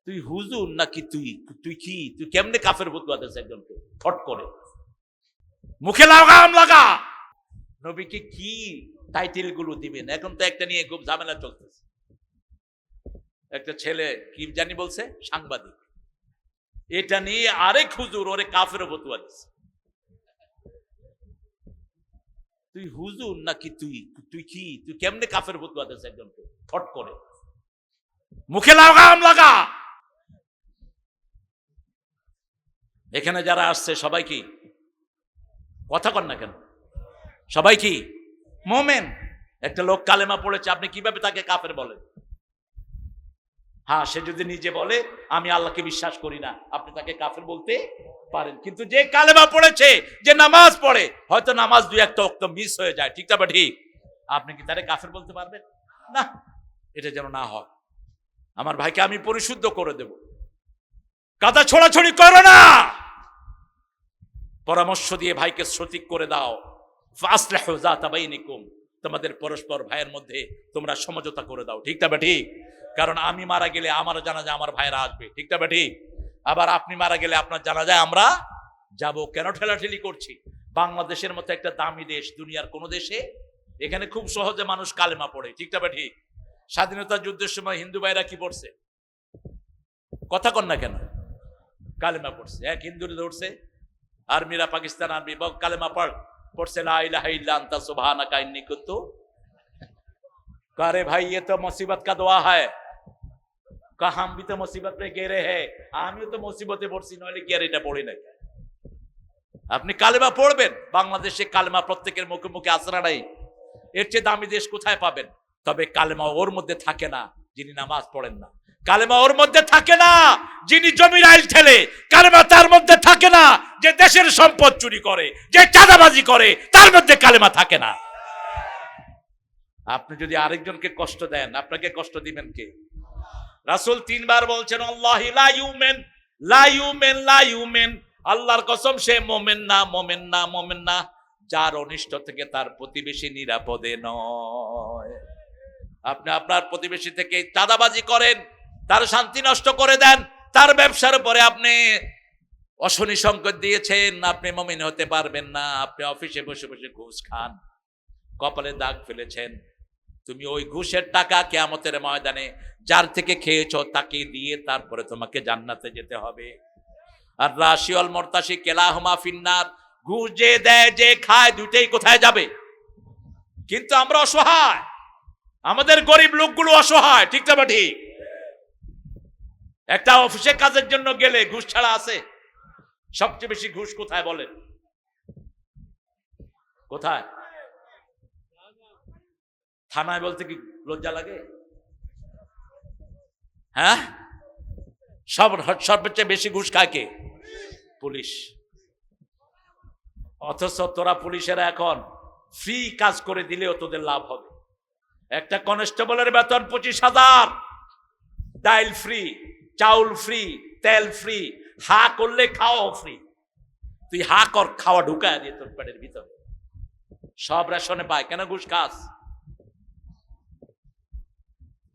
তুই হুজুর নাকি তুই তুই কি তুই কেমনে কাফের ফতোয়া দিস একজনকে ফট করে মুখে লাগাম লাগা। নবীকে কি টাইটেল গুলো দিবেন? এখন তো একটা নিয়ে খুব ঝামেলা চলতেছে। একটা ছেলে কি জানি বলছে সাংবাদিক, এটা নিয়ে আরেক হুজুর ওরে কাফের ফতোয়া দিছে। তুই হুজুর নাকি তুই তুই কি তুই কেমনে কাফের ফতোয়া দিস একজনকে ফট করে মুখে লাগাম লাগা। এখানে যারা আসছে সবাই কি কথা কন না কেন? সবাই কি মোমেন? একটা লোক কালেমা পড়েছে, আপনি কিভাবে তাকে কাফের বলেন? হ্যাঁ, সে যদি নিজে বলে আমি আল্লাহকে বিশ্বাস করি না, আপনি তাকে কাফের বলতে পারেন। কিন্তু যে কালেমা পড়েছে, যে নামাজ পড়ে, হয়তো নামাজ দুই একটা ওয়াক্ত মিস হয়ে যায়, ঠিক না ঠিক, আপনি কি তারে কাফের বলতে পারবেন না? এটা যেন না হয়। আমার ভাইকে আমি পরিশুদ্ধ করে দেব। কাদা ছোড়াছড়ি করো না, পরামর্শ দিয়ে ভাইকে সঠিক করে দাও। ফাসলিহু যাতা বাইনিকুম, তোমাদের পরস্পর ভাইয়ের মধ্যে তোমরা সমঝোতা করে দাও, ঠিক না ঠিক? কারণ আমি মারা গেলে আমার জানাজা আমার ভাইরা আসবে, ঠিক না ঠিক? আবার আপনি মারা গেলে আপনার জানাজায় আমরা যাব। কেন ঠেলাঠেলি করছি? বাংলাদেশের মতো একটা দামি দেশ দুনিয়ার কোন দেশে, এখানে খুব সহজে মানুষ কালেমা পড়ে, ঠিক না ঠিক? স্বাধীনতা যুদ্ধের সময় হিন্দু ভাইরা কি পড়ছে? কথা কন না কেন? কালেমা পড়ছে। এক হিন্দুরে ধরছে আর্মিরা, পাকিস্তান আর্মি, কালেমা পড়ছে লা ইলাহা ইল্লা আনতা সুবহানাকা ইন্নী কুনতু। अरे भाई ये तो मुसीबत का दुआ है, कहा हम भी तो मुसीबत पे गिरे हैं, আমিও তো মুসিবতে পড়ছি, নইলে কি আর এটা পড়ি না? আপনি কালেমা পড়বেন। বাংলাদেশে কালেমা প্রত্যেকের মুখে মুখে আসরা নাই, এর চেয়ে দামি দেশ কোথায় পাবেন? তবে কালেমা ওর মধ্যে থাকে না যিনি নামাজ পড়েন না, কালেমা ওর মধ্যে থাকে না যিনি জমির আইল ঠেলে, কালেমা তার মধ্যে থাকে না যে দেশের সম্পদ চুরি করে, যে চাঁদাবাজি করে, তার মধ্যে কালেমা থাকে না। আপনি যদি আরেকজনকে কষ্ট দেন, আপনাকে কষ্ট দিবেন কে? রাসূল 3 বার বলছেন আল্লাহি লা ইউমিন লা ইউমিন লা ইউমিন, আল্লাহর কসম সে মুমিন না, মুমিন না, মুমিন না যার অনিষ্ট থেকে তার প্রতিবেশী নিরাপদে নয়। আপনি আপনার প্রতিবেশী থেকে চাঁদাবাজি করেন, তার শান্তি নষ্ট করে দেন, তার ব্যবসার উপরে আপনি অশনি সংকেত দিয়েছেন, আপনি মুমিন হতে পারবেন না। আপনি অফিসে বসে বসে ঘুষ খান, কপালে দাগ ফেলেছেন, তুমি ওই ঘুষের টাকা কিয়ামতের ময়দানে যার থেকে খেয়েছো তাকে দিয়ে তারপরে তোমাকে জান্নাতে যেতে হবে। আর রাশি ওয়াল মুরতাশি কিলাহুমা ফিন্নার, ঘুষ যে দেয় যে খায় দুটেই কোথায় যাবে? কিন্তু আমরা অসহায়, আমাদের গরিব লোকগুলো অসহায়, ঠিক না ঠিক? একটা অফিসে কাজের জন্য গেলে ঘুষ ছাড়া আছে? সবচেয়ে বেশি ঘুষ কোথায় বলেন? কোথায়? থানায় বলতে কি লজ্জা লাগে? হ্যাঁ, সবচেয়ে বেশি ঘুষ খায় কে? পুলিশ। অথচ তোরা পুলিশেরা এখন ফ্রি কাজ করে দিলেও তোদের লাভ হবে। একটা কনস্টেবলের বেতন 25,000, ডাইল ফ্রি, চাউল ফ্রি, তেল ফ্রি, হা করলে খাওয়া ফ্রি। তুই হা কর, খাওয়া ঢুকায় দিয়ে তোর পেটের ভিতরে, সব রেশনে পায়। কেন ঘুষ খাস?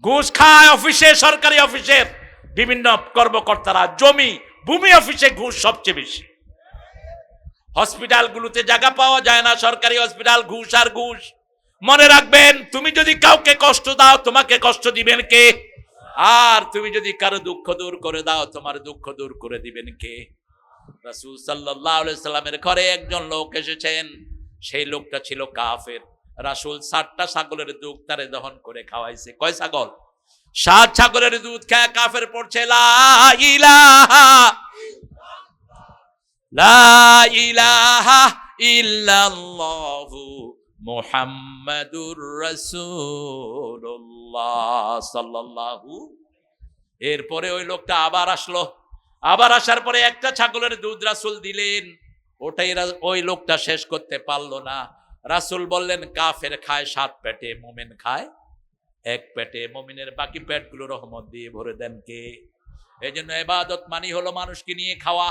ঘুষ খায় অফিসে, সরকারি অফিসের বিভিন্ন কর্মকর্তারা, জমি ভূমি অফিসে ঘুষ সবচেয়ে বেশি। হসপিটালগুলোতে জায়গা পাওয়া যায় না, সরকারি হসপিটাল, ঘুষ আর ঘুষ। মনে রাখবেন, তুমি যদি কাউকে কষ্ট দাও তোমাকে কষ্ট দিবেন কে? আর তুমি যদি কারো দুঃখ দূর করে দাও তোমার দুঃখ দূর করে দিবেন কে? রাসূল সাল্লাল্লাহু আলাইহি সাল্লামের ঘরে একজন লোক এসেছেন, সেই লোকটা ছিল কাফের। রাসূল 60টা ছাগলের দুধ তারে দহন করে খাওয়াইছে। কয় ছাগল? 7 ছাগলের দুধ খেয়ে কাফের পড়ছে লা ইলাহা লা ইলাহা ইল্লাল্লাহু মুহাম্মাদুর রাসূলুল্লাহ সাল্লাল্লাহু। এরপরে ওই লোকটা আবার আসলো, আবার আসার পরে একটা ছাগলের দুধ রাসূল দিলেন, ওটাই ওই লোকটা শেষ করতে পারলো না। রাসূল বললেন কাফের খায় 7 পেটে, মুমিন খায় 1 পেটে। মুমিনের বাকি পেটগুলো রহমত দিয়ে ভরে দেন কে? এজন্য ইবাদত মানি হলো মানুষকে নিয়ে খাওয়া,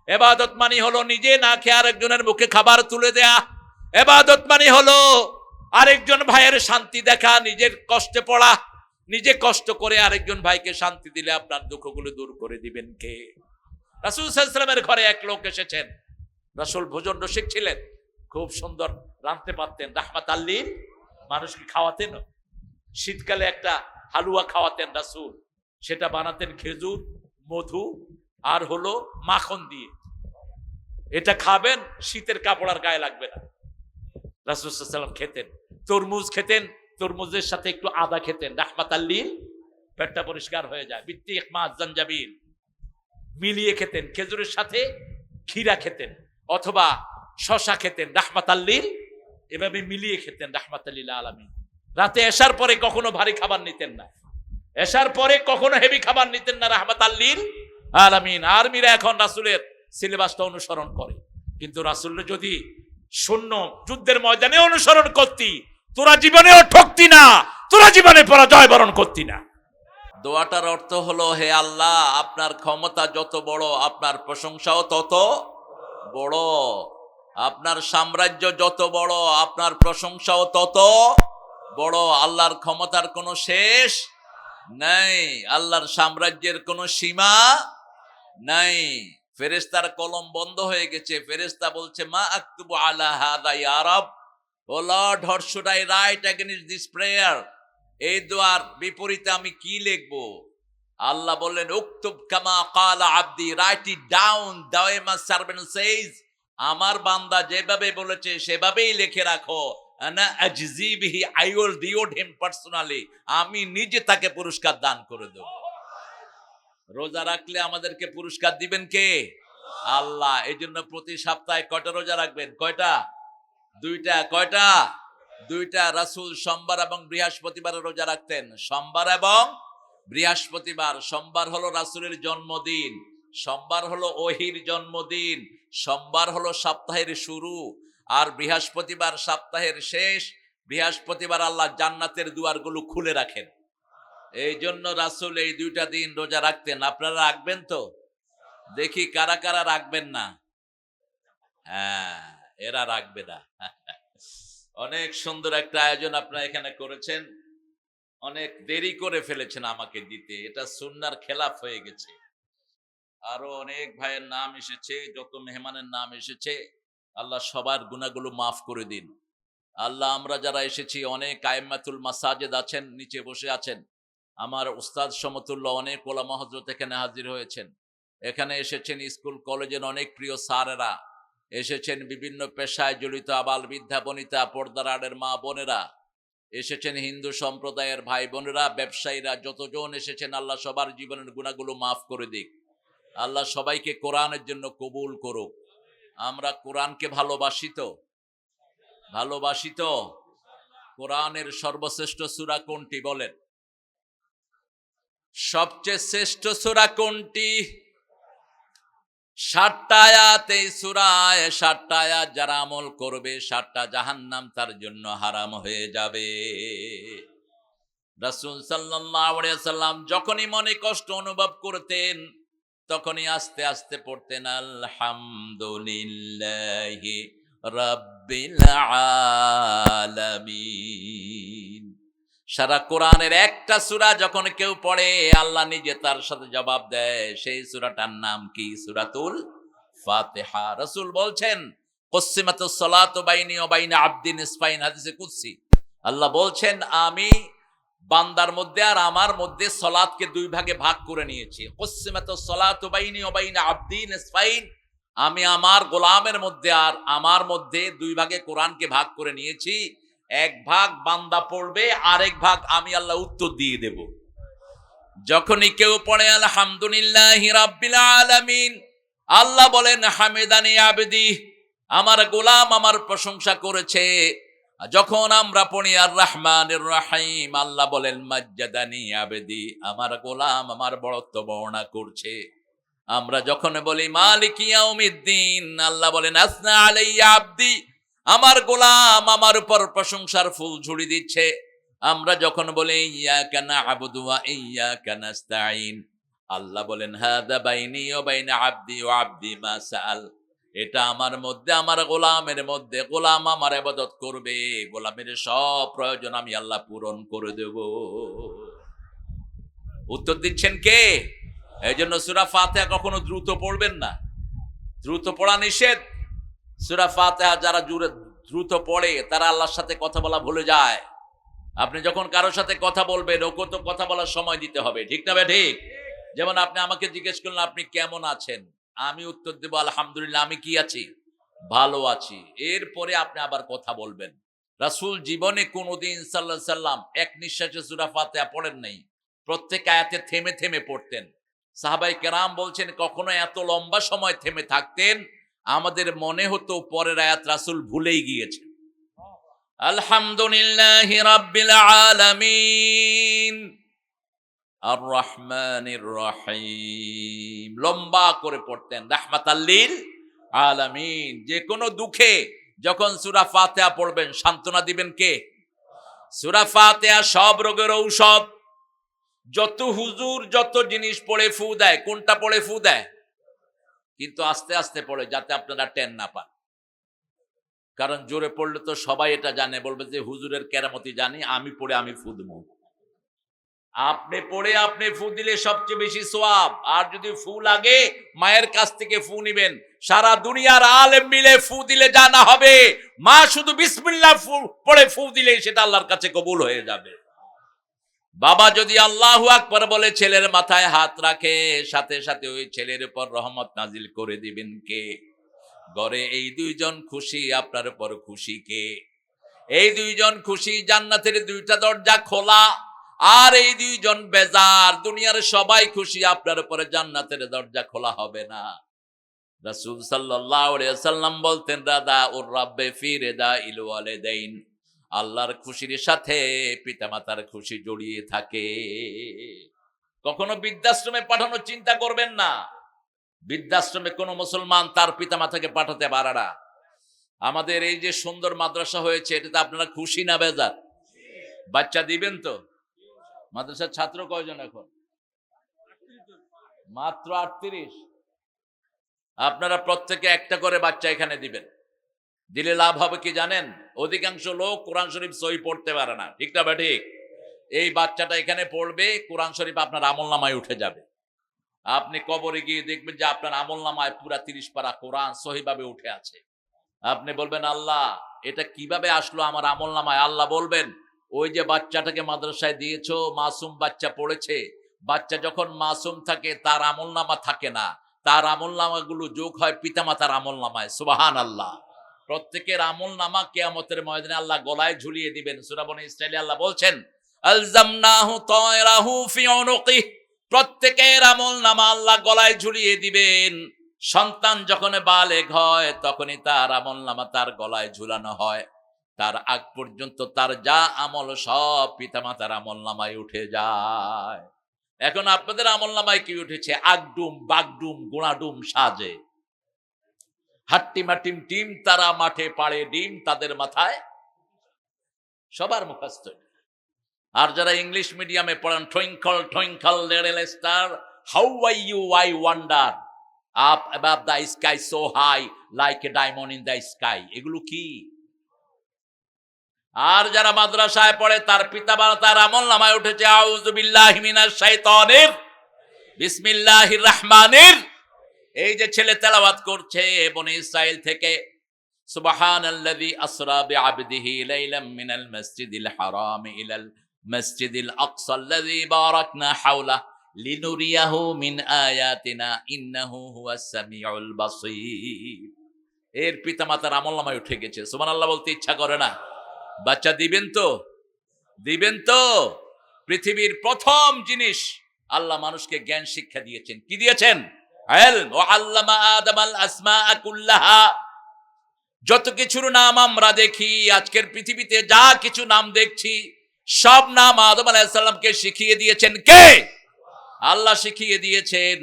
ইবাদত মানি হলো নিজে না খেয়ে আরেকজনের মুখে খাবার তুলে দেয়া, ইবাদত মানি হলো আরেকজন ভাইয়ের শান্তি দেখা, নিজের কষ্টে পড়া। নিজে কষ্ট করে আরেকজন ভাইকে শান্তি দিলে আপনার দুঃখগুলো দূর করে দিবেন কে? রাসূল সাল্লাল্লাহু আলাইহি ওয়াসাল্লামের ঘরে এক লোক এসেছেন। রাসূল ভোজন রসিক ছিলেন, খুব সুন্দর রাঁধতে পারতেন, রাহমাতাল লিল মানুষকে খাওয়াতেন। শীতকালে একটা হালুয়া খাওয়াতেন রাসূল, সেটা বানাতেন খেজুর, মধু আর হলো মাখন দিয়ে। এটা খাবেন, শীতের কাপড় আর গায়ে লাগবে না। রাসূল সাল্লাল্লাহু আলাইহি ওয়াসাল্লাম খেতেন। তরমুজ খেতেন, তরমুজের সাথে একটু আদা খেতেন, রাহমাতাল লিল, পেটটা পরিষ্কার হয়ে যায়। বিত্তিক মা জানজাবিল মিলিয়ে খেতেন, খেজুরের সাথে ক্ষীরা খেতেন অথবা শশা খেতেন, রাহমাতাল লিল, এভাবে মিলিয়ে খেতেন রাহমাতাল লিল আলামিন। রাতে এশার পরে কখনো ভারী খাবার নিতেন না, এশার পরে কখনো হেভি খাবার নিতেন না, রাহমাতাল লিল আলামিন। আর্মিরা এখন রাসূলের সিলেবাসটা অনুসরণ করে, কিন্তু রাসূল যদি শূন্য যুদ্ধের ময়দানে অনুসরণ করতি, তোরা জীবনেও ঠকতি না, তোরা জীবনে পরাজয় বরণ করতি না। দোয়াটার অর্থ হলো, হে আল্লাহ, আপনার ক্ষমতা যত বড় আপনার প্রশংসাও তত বড়, আপনার সাম্রাজ্য যত বড় আপনার প্রশংসাও তত বড়। আল্লাহর ক্ষমতার কোনো শেষ নাই, আল্লাহর সাম্রাজ্যের কোনো সীমা নাই। ফেরেশতার কলম বন্ধ হয়ে গেছে, ফেরেশতা বলছে, মা আকতুবু আলা হাদা ইয়া রাব, O lord, what should I write against this prayer? এই দোয়ার বিপরীতে আমি কি লিখবো? আল্লাহ বললেন, উকতুব কামা ক্বালা আবদি, রাইট ইট ডাউন, দাও মাই সার্ভেন্ট সেইজ, আমার বান্দা যেভাবে বলেছে সেভাবেই লিখে রাখো। আনা আজজি বিহি, I will reward him personally, আমি নিজে তাকে পুরস্কার দান করে দেব। রোজা রাখলে আমাদেরকে পুরস্কার দিবেন কে? আল্লাহ। এই জন্য প্রতি সপ্তাহে কয়টা রোজা রাখবেন? কয়টা? দুইটা। কয়টা? দুইটা। রাসূল সোমবার এবং বৃহস্পতিবার রোজা রাখতেন, সোমবার এবং বৃহস্পতিবার। সোমবার হলো রাসূলের জন্মদিন, সোমবার হলো ওহীর জন্মদিন, সোমবার হলো সপ্তাহের শুরু, আর বৃহস্পতিবার সপ্তাহের শেষ। বৃহস্পতিবার আল্লাহ জান্নাতের দুয়ারগুলো খুলে রাখেন। এই জন্য রাসূল এই দুইটা দিন রোজা রাখতেন। আপনারা রাখবেন তো? দেখি কারা কারা রাখবেন না। হ্যাঁ, এরা রাখবে না। অনেক সুন্দর একটা আয়োজন আপনারা এখানে করেছেন, অনেক দেরি করে ফেলেছেন আমাকে দিতে, এটা সুন্নাহর খেলাফ হয়ে গেছে। আরো অনেক ভাইয়ের নাম এসেছে, যত মেহমানের নাম এসেছে, আল্লাহ সবার গুনাহগুলো মাফ করে দিন। আল্লাহ, আমরা যারা এসেছি, অনেক আইম্মাতুল মাসাজিদ আছেন, নিচে বসে আছেন, আমার উস্তাদ সমতুল্য অনেক ওলামা হযরত এখানে হাজির হয়েছেন। এখানে এসেছেন স্কুল কলেজের অনেক প্রিয় স্যারেরা, এসেছেন বিভিন্ন পেশায় জড়িত আবাল বৃদ্ধা বনিতা, পর্দার আড়ের মা বোনেরা, এসেছেন হিন্দু সম্প্রদায়ের ভাই বোনেরা, ব্যবসায়ীরা, যতজন এসেছেন, আল্লাহ সবার জীবনের গুনাহগুলো মাফ করে দিক। আল্লাহ সবাইকে কোরআনের জন্য কবুল করুক। আমরা কোরআনকে ভালোবাসি তো? ভালোবাসি তো? কোরআনের সর্বশ্রেষ্ঠ সূরা কোনটি বলেন? সবচেয়ে শ্রেষ্ঠ সূরা কোনটি? 60টা আয়াত এই সূরায়, 60টা আয়াত যারা আমল করবে 60টা জাহান্নাম তার জন্য হারাম হয়ে যাবে। রাসূল সাল্লাল্লাহু আলাইহি ওয়াসাল্লাম যখনই মনে কষ্ট অনুভব করতেন, তখনই আস্তে আস্তে পড়তেন, আলহামদুলিল্লাহি রাব্বিল আলামিন। সারা কোরআনের একটা সূরা যখন কেউ পড়ে, আল্লাহ নিজে তার সাথে জবাব দেয়। সেই সূরাটার নাম কি? সূরাতুল ফাতিহা। রাসূল বলছেন, কুসিমাতুস সালাতু বাইনি ওয়া বাইনা আবদি নিসফাইন, হাদিসে কুদসি। আল্লাহ বলছেন, আমি বান্দার মধ্যে আর আমার মধ্যে সালাতকে দুই ভাগে ভাগ করে নিয়েছি। কুসিমাতুস সালাতু বাইনি ওয়া বাইনা আবদি নিসফাইন, আমি আমার গোলামের মধ্যে আর আমার মধ্যে দুই ভাগে কোরআনকে ভাগ করে নিয়েছি। এক ভাগ বান্দা পড়বে, আরেক ভাগ আমি আল্লাহ উত্তর দিয়ে দেব। যখনই কেউ পড়ে আলহামদুলিল্লাহি রাব্বিল আলামিন, আল্লাহ বলেন, হামিদানি আবদি, আমার গোলাম আমার প্রশংসা করেছে। যখন আমরা পড়ি আর রহমানির রহিম, আল্লাহ বলেন, মাজ্জাদানি আবদি, আমার গোলাম আমার বড়ত্ব বর্ণনা করছে। আমরা যখন বলি মালিকি ইয়াউমিদ্দিন, আল্লাহ বলেন, আসনা আলাইয়া আবদি, আমার গোলাম আমার উপর প্রশংসার ফুল ঝুড়ি দিচ্ছে। আমরা যখন বলি ইয়াকা না'বুদু ওয়া ইয়াকা নাস্তাঈন, আল্লাহ বলেন, হাদা বাইনি ওয়া বাইনা আবদি ওয়া আবদি মা সাআল, এটা আমার মধ্যে আমার গোলামের মধ্যে, গোলাম আমার ইবাদত করবে, গোলামের সব প্রয়োজন আমি আল্লাহ পূরণ করে দেব। উত্তর দিচ্ছেন কে? এই জন্য সূরা ফাতিহা কখনো দ্রুত পড়বেন না, দ্রুত পড়া নিষেধ। সূরা ফাতিহা যারা দ্রুত পড়ে তারা আল্লাহর সাথে কথা বলা ভুলে যায়। আপনি যখন কারোর সাথে কথা বলবেন, ওকে তো কথা বলার সময় দিতে হবে, ঠিক না ভাই? ঠিক। যেমন আপনি আমাকে জিজ্ঞেস করলেন আপনি কেমন আছেন, আমি উত্তর দেব আলহামদুলিল্লাহ, আমি কি আছি? ভালো আছি। এরপরে আপনি আবার কথা বলবেন। রাসূল জীবনে কোনোদিন সাল্লাল্লাহু আলাইহি সাল্লাম এক নিঃশ্বাসে সূরা ফাতিহা পড়েন নাই, প্রত্যেক আয়াতে থেমে থেমে পড়তেন। সাহাবায়ে কেরাম বলছেন কখনো এত লম্বা সময় থেমে থাকতেন আমাদের মনে হতো পরের আয়াত রাসূল ভুলেই গিয়েছেন। আলহামদুলিল্লাহি রাব্বিল আলামিন আর রহমানির রহিম, লম্বা করে পড়তেন। রাহমাতাল লিল আলামিন। যে কোনো দুঃখে যখন সূরা ফাতিহা পড়বেন সান্ত্বনা দিবেন কে? সূরা ফাতিহা সব রোগের ঔষধ। যত হুজুর যত জিনিস পড়ে ফু দেয়, কোনটা পড়ে ফু দেয়? কিন্তু আস্তে আস্তে পড়ে, যাতে আপনারা টের না পান। কারণ জোরে পড়লে তো সবাই এটা জানে, বলবে যে হুজুরের কেরামতি জানি, আমি পড়ে আমি ফু দেবো। আপনি পড়ে আপনি ফু দিলে সবচেয়ে বেশি সওয়াব। আর যদি ফু লাগে মায়ের কাছ থেকে ফু নিবেন। সারা দুনিয়ার আলেম মিলে ফু দিলে জানা হবে, মা শুধু বিসমিল্লাহ পড়ে ফু দিলে সেটা আল্লাহর কাছে কবুল হয়ে যাবে। বাবা যদি আল্লাহু আকবার বলে ছেলের মাথায় হাত রাখে, সাথে সাথে ওই ছেলের উপর রহমত নাজিল করে দিবেন কে? ঘরে এই দুইজন খুশি, আপনার উপর খুশি কে? এই দুইজন খুশি, জান্নাতের দুইটা দরজা খোলা। আর এই দুইজন বেজার, দুনিয়ার সবাই খুশি, আপনার উপরে জান্নাতের দরজা খোলা হবে না। রাসূল সাল্লাল্লাহু আলাইহি ওয়াসাল্লাম বলতেন রাদা উর রাব্বে ফি রিদাইল ওয়ালিদাইন, আল্লাহর খুশির সাথে পিতামাতার খুশি জড়িয়ে থাকে। কখনো বৃদ্ধাশ্রমে পাঠানোর চিন্তা করবেন না। বৃদ্ধাশ্রমে কোনো মুসলমান তার পিতামাতাকে পাঠাতে পারে না। আমাদের এই যে সুন্দর মাদ্রাসা হয়েছে, এটাতে আপনারা খুশি না বেজার? বাচ্চা দিবেন তো? মাদ্রাসার ছাত্র কয়জন এখন? মাত্র 38। আপনারা প্রত্যেকে একটা করে বাচ্চা এখানে দিবেন। দিলে লাভ হবে কি জানেন? অধিকাংশ লোক কোরআন শরীফ সহি পড়তে পারে না, ঠিক না ঠিক? এই বাচ্চাটা এখানে পড়বে, কোরআন শরীফ আপনার আমলনামায় উঠে যাবে। আপনি কবরে গিয়ে দেখবেন যে আপনার আমলনামায় পুরা 30 পারা কোরআন সহিভাবে উঠে আছে। আপনি বলবেন আল্লাহ এটা কিভাবে আসলো আমার আমলনামায়? আল্লাহ বলবেন ওই যে বাচ্চাটাকে মাদ্রাসায় দিয়েছো, মাসুম বাচ্চা পড়েছে। বাচ্চা যখন মাসুম থাকে তার আমলনামা থাকে না, তার আমলনামাগুলো যোগ হয় পিতামাতার আমলনামায়। সুবহানাল্লাহ। প্রত্যেকের আমলনামা কিয়ামতের ময়দানে আল্লাহ গলায় ঝুলিয়ে দিবেন। সূরা বনী ইসরাঈলে আল্লাহ বলছেন আলজামনাহু তায়রাহু ফি উনুকি, প্রত্যেকের আমলনামা আল্লাহ গলায় ঝুলিয়ে দিবেন। সন্তান যখন বালেগ হয় তখনই তার আমলনামা তার গলায় ঝুলানো হয়। তার আগ পর্যন্ত তার যা আমল সব পিতামাতার আমলনামায় উঠে যায়। এখন আপনাদের আমলনামায় কি উঠেছে? আগডুম, বাগডুম, গোড়াডুম সাজে। হাট্টিমা টিম টিম তারা মাঠে পাড়ে ডিম, তাদের মাথায় সবার মুখস্থ। আর যারা ইংলিশ মিডিয়ামে পড়ান, twinkle twinkle little star how are you I wonder, up above the sky so high like a diamond in the sky, এগুলো কি? আর যারা মাদ্রাসায় পড়ে তার পিতামাতা তার আমলনামায় উঠেছে আউযু বিল্লাহি মিনাশ শাইতানির বিসমিল্লাহির রহমানির। এই যে ছেলে তেলাওয়াত করছে বনী ইসরাইল থেকে, সুবহানাল্লাযী আসরা বিআবদিহি লাইলাম মিনাল মাসজিদিল হারাম ইলাল মাসজিদিল আকসাল্লাযী বারাকনা হাওলা লিনুরিয়াহু মিন আয়াতিনা ইন্নাহু হুয়াস সামিউল বাসীর। এর পিতামাতার আমলনামায় উঠে গেছে। সুবহানাল্লাহ বলতে ইচ্ছা করে না? বাচ্চা দিবেন তো? দিবেন তো? পৃথিবীর প্রথম জিনিস আল্লাহ মানুষকে জ্ঞান শিক্ষা দিয়েছেন। কি দিয়েছেন? ইলম। ওয়া আল্লামা আদামাল আসমাআ কুল্লাহা। যত কিছুর নাম আমরা দেখি আজকের পৃথিবীতে, যা কিছু নাম দেখছি সব নাম আদম আলাইহিস সালামকে শিখিয়ে দিয়েছেন কে? আল্লাহ শিখিয়ে দিয়েছেন।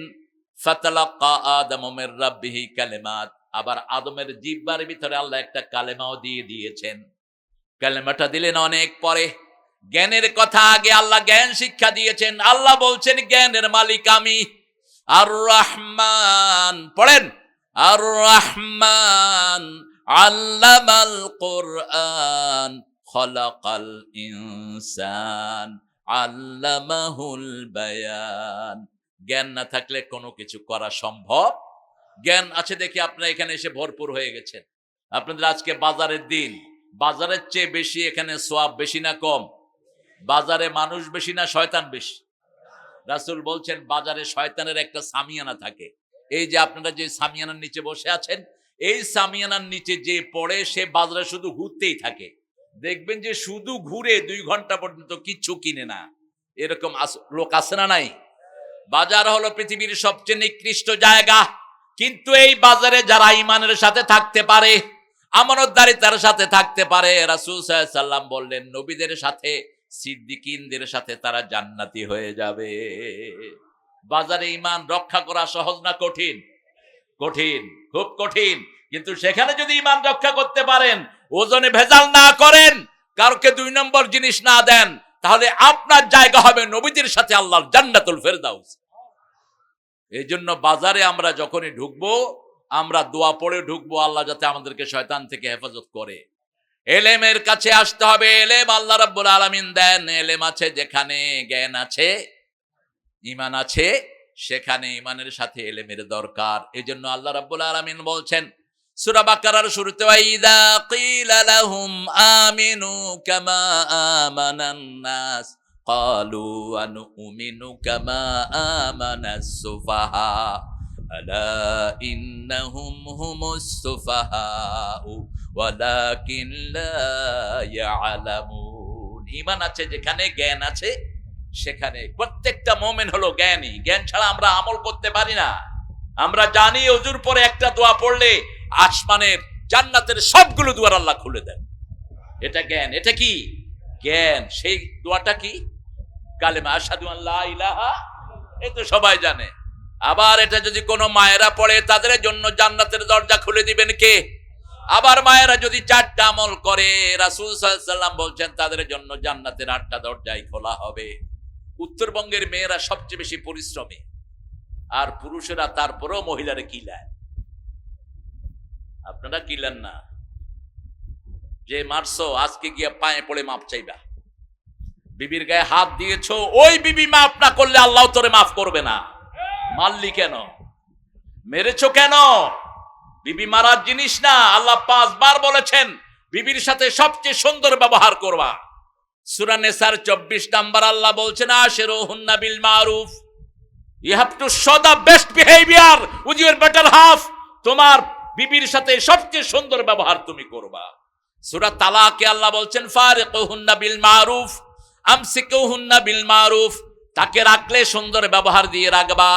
ফাতালাক্কা আদামু মির রাব্বিহি কালিমাত। আবার আদমের জিহ্বার ভিতরে আল্লাহ একটা কালেমাও দিয়ে দিয়েছেন। কালেমাটা দিলেন অনেক পরে। জ্ঞানের কথা আগে আল্লাহ জ্ঞান শিক্ষা দিয়েছেন। আল্লাহ বলছেন জ্ঞানের মালিক আমি আর রহমান। পড়েন আর রহমান আল্লামাল কুরআন খলাকাল ইনসান আল্লামাহুল বায়ান। জ্ঞান না থাকলে কোনো কিছু করা সম্ভব। জ্ঞান আছে দেখে আপনারা এখানে এসে ভরপুর হয়ে গেছেন। আপনাদের আজকে বাজারের দিন, বাজারের চেয়ে বেশি এখানে সওয়াব বেশি না কম? বাজারে মানুষ বেশি না শয়তান বেশি? রাসূল বলছেন বাজারে শয়তানের একটা সামিয়ানা থাকে। এই যে আপনারা যে সামিয়ানার নিচে বসে আছেন, এই সামিয়ানার নিচে যে পড়ে সে বাজারে শুধু ঘুরতেই থাকে। দেখবেন যে শুধু ঘুরে 2 ঘন্টা পর্যন্ত কিচ্ছু কিনে না। এরকম লোক আছে না নাই? বাজার হলো পৃথিবীর সবচেয়ে নিকৃষ্ট জায়গা, কিন্তু এই বাজারে যারা ঈমানের সাথে থাকতে পারে, আমানতদারিতার সাথে থাকতে পারে, রাসূল সাল্লাল্লাহু আলাইহি সাল্লাম বললেন নবীদের সাথে, সিদ্দিকীনদের সাথে তারা জান্নাতি হয়ে যাবে। বাজারে ঈমান রক্ষা করা সহজ না কঠিন? কঠিন, খুব কঠিন। কিন্তু সেখানে যদি ঈমান রক্ষা করতে পারেন, ওজনে ভেজাল না করেন, কাউকে 2 নম্বর জিনিস না দেন, তাহলে আপনার জায়গা হবে নবীদের সাথে আল্লাহর জান্নাতুল ফেরদাউস। এই জন্য বাজারে আমরা যখনই ঢুকবো, আমরা দোয়া পড়ে ঢুকবো, আল্লাহ যাতে আমাদেরকে শয়তান থেকে হেফাজত করে। এলেমের কাছে আসতে হবে। এলেম আল্লাহ রাব্বুল আলামিন দেন। এলেম আছে যেখানে, জ্ঞান আছে, ঈমান আছে সেখানে, ঈমানের সাথে এলেমের দরকার। এজন্য আল্লাহ রাব্বুল আলামিন বলছেন সূরা বাকারার শুরুতে, ওয়াইদা কিলা লাহুম আমিনু কামা আমানান নাস ক্বালু আনুমিনু কামা আমানাস সুফাহা আলা ইন্নাহুম হুমুস সুফাহাউ ওয়ালাকিন লা ইয়ালামুন। ঈমান আছে যেখানে, জ্ঞান আছে সেখানে। প্রত্যেকটা মুমিন হলো জ্ঞানী। জ্ঞান ছাড়া আমরা আমল করতে পারি না। আমরা জানি ওযুর পরে একটা দোয়া পড়লে আসমানের জান্নাতের সবগুলো দুয়ার আল্লাহ খুলে দেন। এটা জ্ঞান। এটা কি জ্ঞান? সেই দোয়াটা কি? কালেমা আশহাদু আল্লা ইলাহা, এই তো সবাই জানে। আবার এটা যদি কোনো মায়েরা পড়ে, তাদের জন্য জান্নাতের দরজা খুলে দিবেন কে? আবার মায়েরা যদি 4টা আমল করে, রাসূল সাল্লাল্লাহু আলাইহি সাল্লাম বলছেন তাদের জন্য জান্নাতের 8টা দরজাই খোলা হবে। উত্তরবঙ্গের মেয়েরা সবচেয়ে বেশি পরিশ্রমী, আর পুরুষেরা তারপরেও মহিলারা কিলায়। আপনারা কিলেন না? যে মারছো আজকে গিয়া পায়ে পড়ে মাপ চাইবা। বিবির গায়ে হাত দিয়েছো, ওই বিবি মাফ না করলে আল্লাহ তোরে মাফ করবে না। মারলি কেন? মেরেছো কেন? বিবি মারার জিনিস না। আল্লাহ 5 বার বলেছেন বিবির সাথে সবচেয়ে সুন্দর ব্যবহার করবা। সূরা নিসার 24 নাম্বার আল্লাহ বলছেন, আশিরুহুন্না বিল মারুফ। You have to show the best behaviour with your better half. তোমার বিবির সাথে সবচেয়ে সুন্দর ব্যবহার তুমি করবা। সূরা তালাকে আল্লাহ বলছেন, ফারিকুহুন্না বিল মারুফ আমসিকুহুন্না বিল মারুফ। তাকে রাখলে সুন্দর ব্যবহার দিয়ে রাখবা,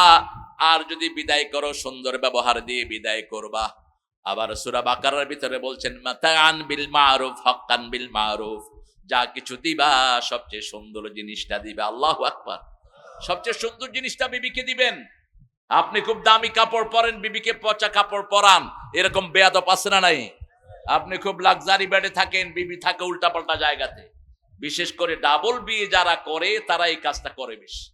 আর যদি বিদায় করো সুন্দর ব্যবহার দিয়ে বিদায় করবা। আবার সূরা বাকারার ভিতরে বলছেন, মাতাআন বিল মারুফ হাক্কান বিল মারুফ। যা কিছু দিবা সবচেয়ে সুন্দর জিনিসটা দিবা। আল্লাহু আকবার। সবচেয়ে সুন্দর জিনিসটা বিবিকে দিবেন। আপনি খুব দামি কাপড় পরেন, বিবিকে পচা কাপড় পরান, এরকম বেয়াদব আছে না নাই? আপনি খুব লাক্সারি বেডে থাকেন, বিবি থাকে উল্টাপাল্টা জায়গাতে। বিশেষ করে ডাবল বিয়ে যারা করে তারা এই কাজটা করে বেশি।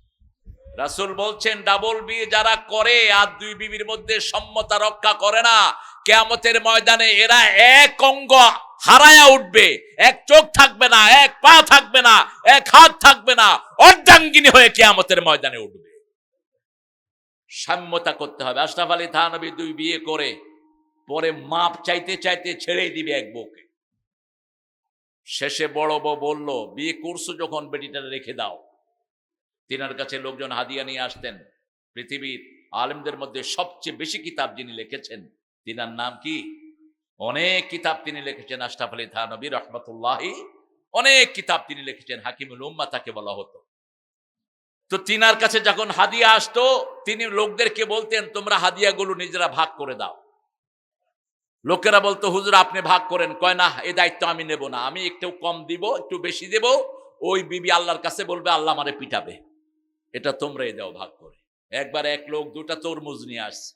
রাসূল বলছেন ডাবল বিয়ে যারা করে আর 2 বিবির মধ্যে সম্মতা রক্ষা করে না, কিয়ামতের ময়দানে এরা এক অঙ্গ হারায়া উঠবে। এক চোখ থাকবে না, এক পা থাকবে না, এক হাত থাকবে না, অর্ধাঙ্গিনী হয়ে কিয়ামতের ময়দানে উঠবে। সাম্যতা করতে হবে। আশরাফ আলী থানভী 2 বিয়ে করে পরে মাপ চাইতে চাইতে ছেড়েই দিবে এক বউকে। শেষে বড় বউ বলল, বিয়ে করছো যখন বেটিটা রেখে দাও। তিনার কাছে লোকজন হাদিয়া নিয়ে আসতেন। পৃথিবীর আলেমদের মধ্যে সবচেয়ে বেশি কিতাব যিনি লিখেছেন, তিনার নাম কি? অনেক কিতাব তিনি লিখেছেন আশরাফ আলী থানভী রাহমাতুল্লাহি। অনেক কিতাব তিনি লিখেছেন, হাকিমুল উম্মাহ তাকে বলা হতো। তো তিনার কাছে যখন হাদিয়া আসতো, তিনি লোকদেরকে বলতেন তোমরা হাদিয়াগুলো নিজেরা ভাগ করে দাও। লোকেরা বলতো হুজুর আপনি ভাগ করেন। কয় না, এই দায়িত্ব আমি নেব না, আমি একটু কম দিব, একটু বেশি দেব। ওই বিবি আল্লাহর কাছে বলবে আল্লাহ আমারে পিটাবে, এটা তোমরাই দাও ভাগ করে। একবার এক লোক 2টা তরমুজ নিয়ে আসছে,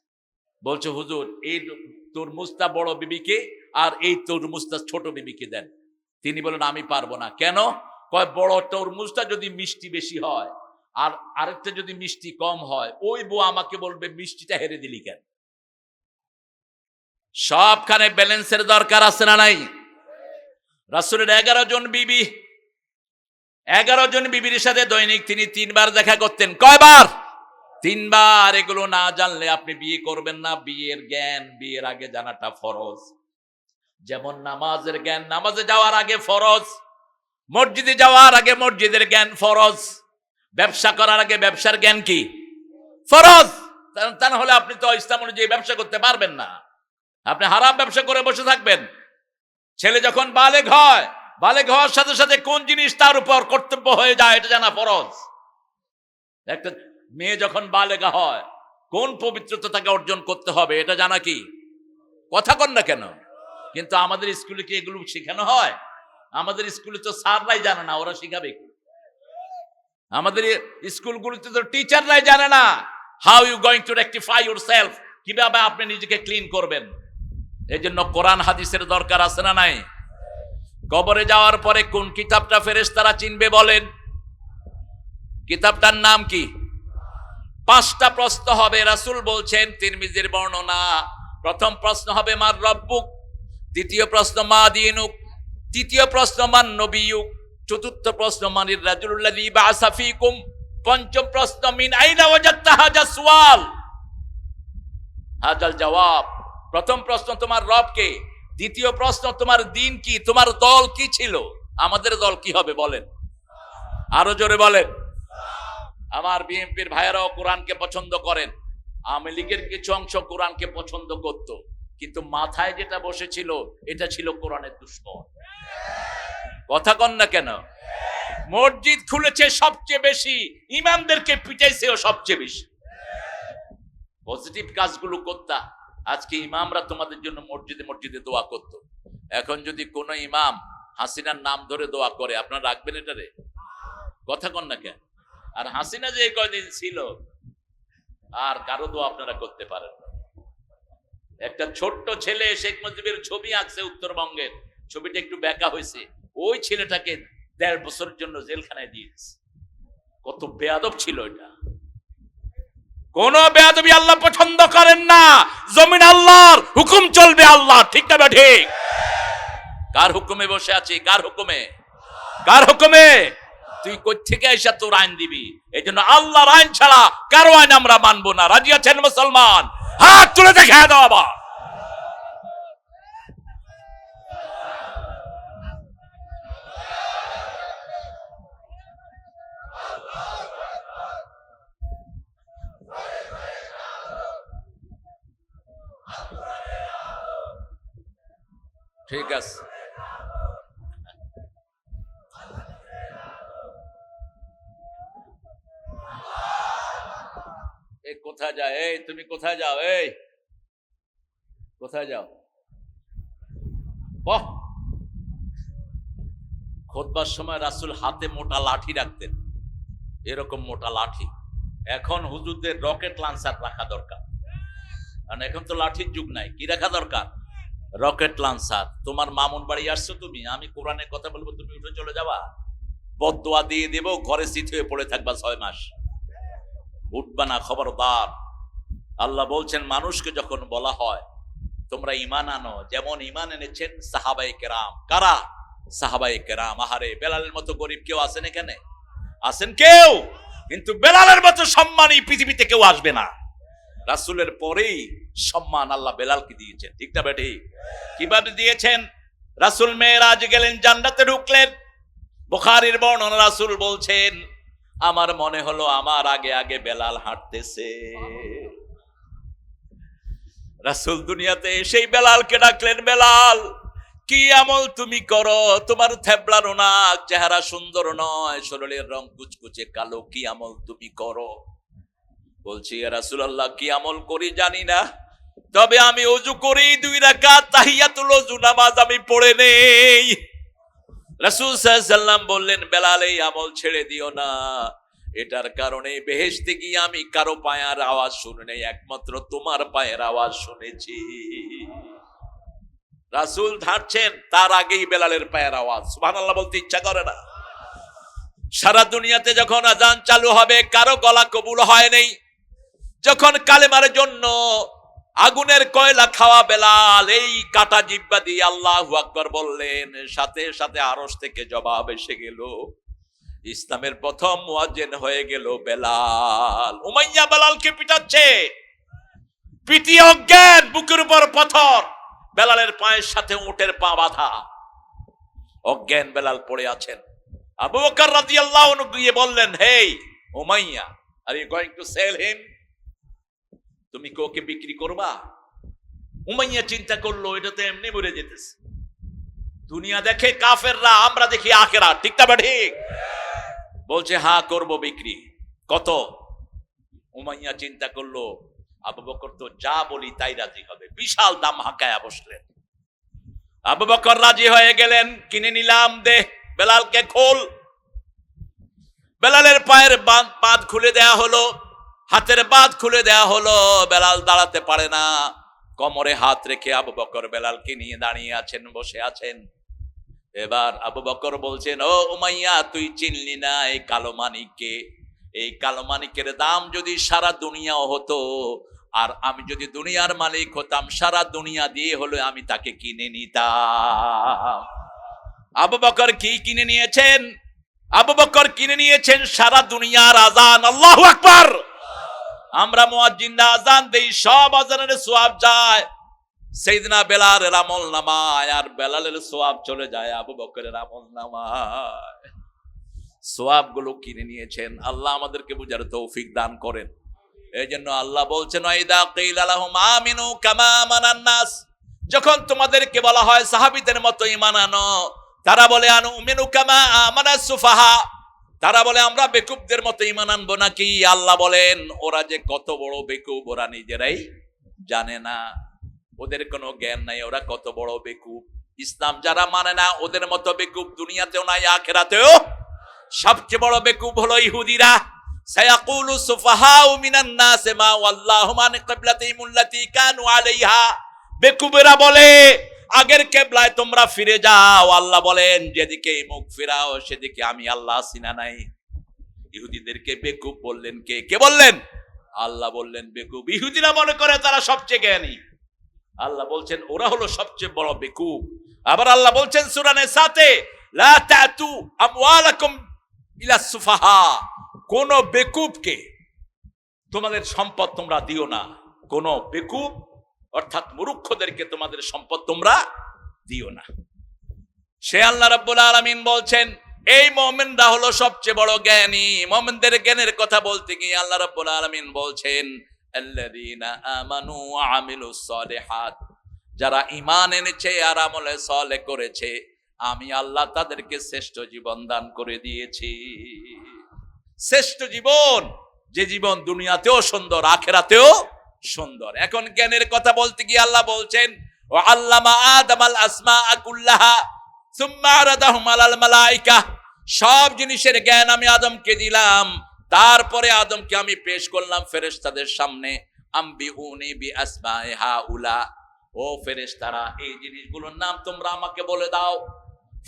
বলছে হুজুর এই তরমুজটা বড় বিবিকে আর এই তরমুজটা ছোট বিবিকে দেন। তিনি বলেন আমি পারবো না। কেন? কয় বড় তরমুজটা যদি মিষ্টি বেশি হয় আর আরেকটা যদি মিষ্টি কম হয়, ওই বউ আমাকে বলবে মিষ্টিটা হেরে দিলি কেন। সবখানে ব্যালেন্সের দরকার আছে না নাই? রাসূলের 11 জন বিবি, 11 জন বিবির সাথে দৈনিক তিনি 3 বার দেখা করতেন। কয়বার? 3 বার। এগুলো না জানলে আপনি বিয়ে করবেন না। বিয়ের জ্ঞান বিয়ের আগে জানাটা ফরজ। যেমন নামাজের জ্ঞান নামাজে যাওয়ার আগে ফরজ, মসজিদে যাওয়ার আগে মসজিদের জ্ঞান ফরজ, ব্যবসা করার আগে ব্যবসার জ্ঞান কি ফরজ। তা না হলে আপনি তো ইসলাম অনুযায়ী ব্যবসা করতে পারবেন না। আপনি হারাম ব্যবসা করে বসে থাকবেন। ছেলে যখন বালেগ হয়, বালেগ হওয়ার সাথে সাথে কোন জিনিস তার উপর কর্তব্য হয়ে যায় এটা জানা ফরজ। একটা মেয়ে যখন বালেগা হয়, কোন পবিত্রতা তাকে অর্জন করতে হবে এটা জানা কি কথা কন না কেন? কিন্তু আমাদের স্কুলে কি এগুলো শেখানো হয়? আমাদের স্কুলে তো স্যাররাই জানে না, ওরা শিখাবে কি? আমাদের স্কুলগুলোতে তো টিচাররাই জানে না how you going to rectify yourself, কিভাবে আপনি নিজেকে ক্লিন করবেন। এই জন্য কোরআন হাদিসের দরকার আছে না নাই? কবরে যাওয়ার পরে কোন কিতাবটা ফেরেশতারা চিনবে বলেন? কিতাবটার নাম কি? 5টা প্রশ্ন হবে। রাসূল বলছেন, তিরমিজির বর্ণনা, প্রথম প্রশ্ন হবে মার রব্বুক, দ্বিতীয় প্রশ্ন মা দীনুক, তৃতীয় প্রশ্ন মান নবিয়ুক, চতুর্থ প্রশ্ন মানির রাজুলুল্লাযী বা'আসা ফীকুম, পঞ্চম প্রশ্ন মিন আইনা ওয়াজাদতা হাযা সুয়াল হাযাল জবাব। প্রথম প্রশ্ন তোমার রব কে, দ্বিতীয় প্রশ্ন তোমার দ্বীন কি, তোমার দল কি ছিল। আমাদের দল কি হবে বলেন? আরো জোরে বলেন। আমার বিএনপির ভাইয়েরাও কোরআনকে পছন্দ করেন। আওয়ামী লীগের কিছু অংশ কোরআনকে পছন্দ করত, কিন্তু মাথায় যেটা বসেছিল এটা ছিল কোরআনের দুশমন। কথা কন না কেন? মসজিদ খুলেছে সবচেয়ে বেশি, ইমামদেরকে পিটাইছেও সবচেয়ে বেশি। পজিটিভ কাজগুলো করতা, আজকে ইমামরা তোমাদের জন্য মসজিদে মসজিদে দোয়া করত। এখন যদি কোন ইমাম হাসিনার নাম ধরে দোয়া করে, আপনারা রাখবেন এটারে? কথা কন না কেন? আর হাসিনা যে কয়দিন ছিল, আর কারো দোয়া আপনারা করতে পারেন না। একটা ছোট্ট ছেলে শেখ মুজিবের ছবি আঁকছে উত্তরবঙ্গের, ছবিটা একটু বেঁকা হয়েছে, ওই ছেলেটাকে 1.5 বছরের জন্য জেলখানায় দিয়েছে। কত বেয়াদব ছিল এটা। কোন বেয়াদবি আল্লাহ পছন্দ করেন না। জমিন আল্লাহর, হুকুম চলবে আল্লাহ, ঠিক না ঠিক? কার হুকুমে বসে আছি? কার হুকুমে? কার হুকুমে? তুই কই থেকে এসে তোর আইন দিবি? এই জন্য আল্লাহর আইন ছাড়া কারো আইন আমরা মানবো না। রাজি আছেন মুসলমান? হাত তুলে দেখা দাও আবার। ঠিক আছে, এই কোথায় যায়? এই তুমি কোথায় যাও? এই কোথায় যাও? বাহ, খুতবার সময় রাসূল হাতে মোটা লাঠি রাখতেন, এরকম মোটা লাঠি। এখন হুজুরদের রকেট লঞ্চার রাখা দরকার, কারণ এখন তো লাঠির যুগ নাই। কি রাখা দরকার? Rocket launcher. তোমার মামুন বাড়ি আসছো তুমি, আমি কোরআনের কথা বলবো, তুমি উঠে চলে যাবা, বদদোয়া দিয়ে দেবো, ঘরে শীত হয়ে পড়ে থাকবা 6 মাস, উঠবা না, খবরদার। আল্লাহ বলছেন, মানুষকে যখন বলা হয় তোমরা ঈমান আনো, যেমন ঈমান এনেছেন সাহাবায়ে কেরাম। কারা? সাহাবায়ে কেরাম। আহারে, বেলালের মতো গরিব কেউ আছেন এখানে? আছেন কেউ? কিন্তু বেলালের মতো সম্মানী পৃথিবীতে কেউ আসবে না। রাসূলের পরেই সম্মান আল্লাহ বেলালকে দিয়েছেন, ঠিক না বেটি? কিভাবে দিয়েছেন? রাসূল মেরাজ গেলেন, জান্নাতে ঢুকলেন। বুখারীর বর্ণনা, রাসূল বলছেন, আমার মনে হলো আমার আগে আগে বেলাল হাঁটতেছে। রাসূল দুনিয়াতে এসেই বেলালকে ডাকলেন, বেলাল কি আমল তুমি করো? তোমার থেবলানো নাক, চেহারা সুন্দর নয়, শরীরের রং কুচকুচে কালো, কি আমল তুমি করো? বলছি, ইয়া রাসূলুল্লাহ, কি আমল করি জানি না, তবে আমি ওযু করি 2 রাকাত তাহিয়াতুল ওযু নামাজ আমি পড়ে নেই। রাসূল সাল্লাল্লাহু আলাইহি সাল্লাম বললেন, বেলাল এই আমল ছেড়ে দিও না, এটার কারণে বেহেশতে গিয়ে আমি কারো পায়ের আওয়াজ শুনি নাই, একমাত্র তোমার পায়ের আওয়াজ শুনেছি। রাসূল হাঁটছেন, তার আগেই বেলালের পায়ের আওয়াজ। সুবহানাল্লাহ বলতে ইচ্ছা করে না? সারা দুনিয়াতে যখন আযান চালু হবে, কারো গলা কবুল হয় নাই। যখন কালেমার জন্য আগুনের কয়লা খাওয়া বেলাল এই কাটা জিহ্বা দিয়ে আল্লাহু আকবার বললেন, সাথে সাথে আরশ থেকে জবাব এসে গেল, ইসলামের প্রথম মুয়াজ্জিন হয়ে গেল বেলাল। উমাইয়া বেলালকে পিটাচ্ছে, পিটিয়ে অজ্ঞান, বুকের উপর পাথর, বেলালের পায়ের সাথে উটের পা বাঁধা, অজ্ঞান বেলাল পড়ে আছেন। আবু বকর রাদিয়াল্লাহু আনহু গিয়ে বললেন, hey Umayya, are you going to sell him? তুমি কি ওকে বিক্রি করবা? উমাইয়া চিন্তা করলো, এটা তো এমনি মরে যেতেছে। দুনিয়া দেখে কাফেররা, আমরা দেখি আখিরাত, ঠিক না ঠিক? বলছে হ্যাঁ করব বিক্রি। কত? উমাইয়া চিন্তা করলো, আবু বকর তো যা বলি তাই রাজি হবে, বিশাল দাম হাঁকায়া বসলেন। আবু বকর রাজি হয়ে গেলেন, কিনে নিলাম, দে বেলালকে খোল। বেলালের পায়ের বাঁধ খুলে দেয়া হলো, হাতের বাঁধ খুলে দেয়া হলো। বেলাল দাঁড়াতে পারে না, কোমরে হাত রেখে আবু বকর বেলালকে নিয়ে দাঁড়িয়ে আছেন, বসে আছেন। এবার আবু বকর বলছেন, ও উমাইয়া, তুই চিনলি না এই কালো মানিককে? এই কালো মানিকের দাম যদি সারা দুনিয়াও হতো, আর আমি যদি দুনিয়ার মালিক হতাম, সারা দুনিয়া দিয়ে হলে আমি তাকে কিনে নিতাম। আবু বকর কি কিনে নিয়েছেন? আবু বকর কিনে নিয়েছেন সারা দুনিয়ার আজান। আল্লাহু আকবার। আমরা মুয়াজ্জিনরা আজান দেই, সব আজানের সওয়াব যায় সাইয়েদনা বেলালের আমলনামায়, আর বেলালের সওয়াব চলে যায় আবু বকরের আমলনামায়। সওয়াবগুলো কিনে নিয়েছেন। আল্লাহ আমাদেরকে বুঝার তৌফিক দান করেন। এই জন্য আল্লাহ বলছেন, ওয়াইদা কিলা লাহুম আমিনু কামা আমানান নাস, যখন তোমাদেরকে বলা হয় সাহাবীদের মতো ঈমান আনো, তারা বলে আনুমিনু কামা আমানাস সুফাহা, তারা বলে আমরা বেকুবদের মতো ঈমান আনবো নাকি? আল্লাহ বলেন, ওরা যে কত বড় বেকুব ওরা নিজেরাই জানে না, ওদের কোনো জ্ঞান নাই, ওরা কত বড় বেকুব। ইসলাম যারা মানে না, ওদের মতো বেকুব দুনিয়াতেও নাই, আখিরাতেও। সবচেয়ে বড় বেকুব হলো ইহুদিরা। সায়াকুলু সুফাহাউ মিনান নাস মা ওয়াল্লাহুম আন কিবলাতিহিম আল্লাতী কানু আলাইহা, বেকুবেরা বলে আগের কিবলায় তোমরা ফিরে যাও। আল্লাহ বলেন, যেদিকে মুখ ফিরাও সেদিকে আমি আল্লাহ সিনা নাই। ইহুদিদেরকে বেকুব বললেন কে? কে বললেন? আল্লাহ বললেন বেকুব। ইহুদিরা মনে করে তারা সবচেয়ে জ্ঞানী। আল্লাহ বলছেন ওরা হলো সবচেয়ে বড় বেকুব। আবার আল্লাহ বলছেন সূরা নিসাতে, লা তাতু আমওয়ালাকুম ইলা সুফাহা, কোন বেকুবকে তোমাদের সম্পদ তোমরা দিও না। কোন বেকুব অর্থাৎ মূর্খদেরকে তোমাদের সম্পদ তোমরা দিও না। সে আল্লাহ রাব্বুল আলামিন বলছেন, এই মুমিনরা হলো সবচেয়ে বড় জ্ঞানী। মুমিনদের জ্ঞানের কথা বলতে গিয়ে আল্লাহ রাব্বুল আলামিন বলছেন, আল্লাযীনা আমানু ওয়া আমিলুস সালিহাত, যারা ঈমান এনেছে আর আমলে সালেহ করেছে, আমি আল্লাহ তাদেরকে শ্রেষ্ঠ জীবন দান করে দিয়েছি। শ্রেষ্ঠ জীবন, যে জীবন দুনিয়াতেও সুন্দর, আখিরাতেও সুন্দর। এখন জ্ঞানের কথা বলতে গিয়ে আল্লাহ বলছেন, ওয়া আল্লামা আদামাল আসমাআ কুল্লাহা সুম্মা আরাদাহুম আলাল মালায়েকা, সব জিনিসের জ্ঞান আমি আদমকে দিলাম, তারপরে আদমকে আমি পেশ করলাম ফেরেশতাদের সামনে। আম্বিউনি বিআসমাই হাউলা, ও ফেরেশতারা এই জিনিসগুলোর নাম তোমরা আমাকে বলে দাও।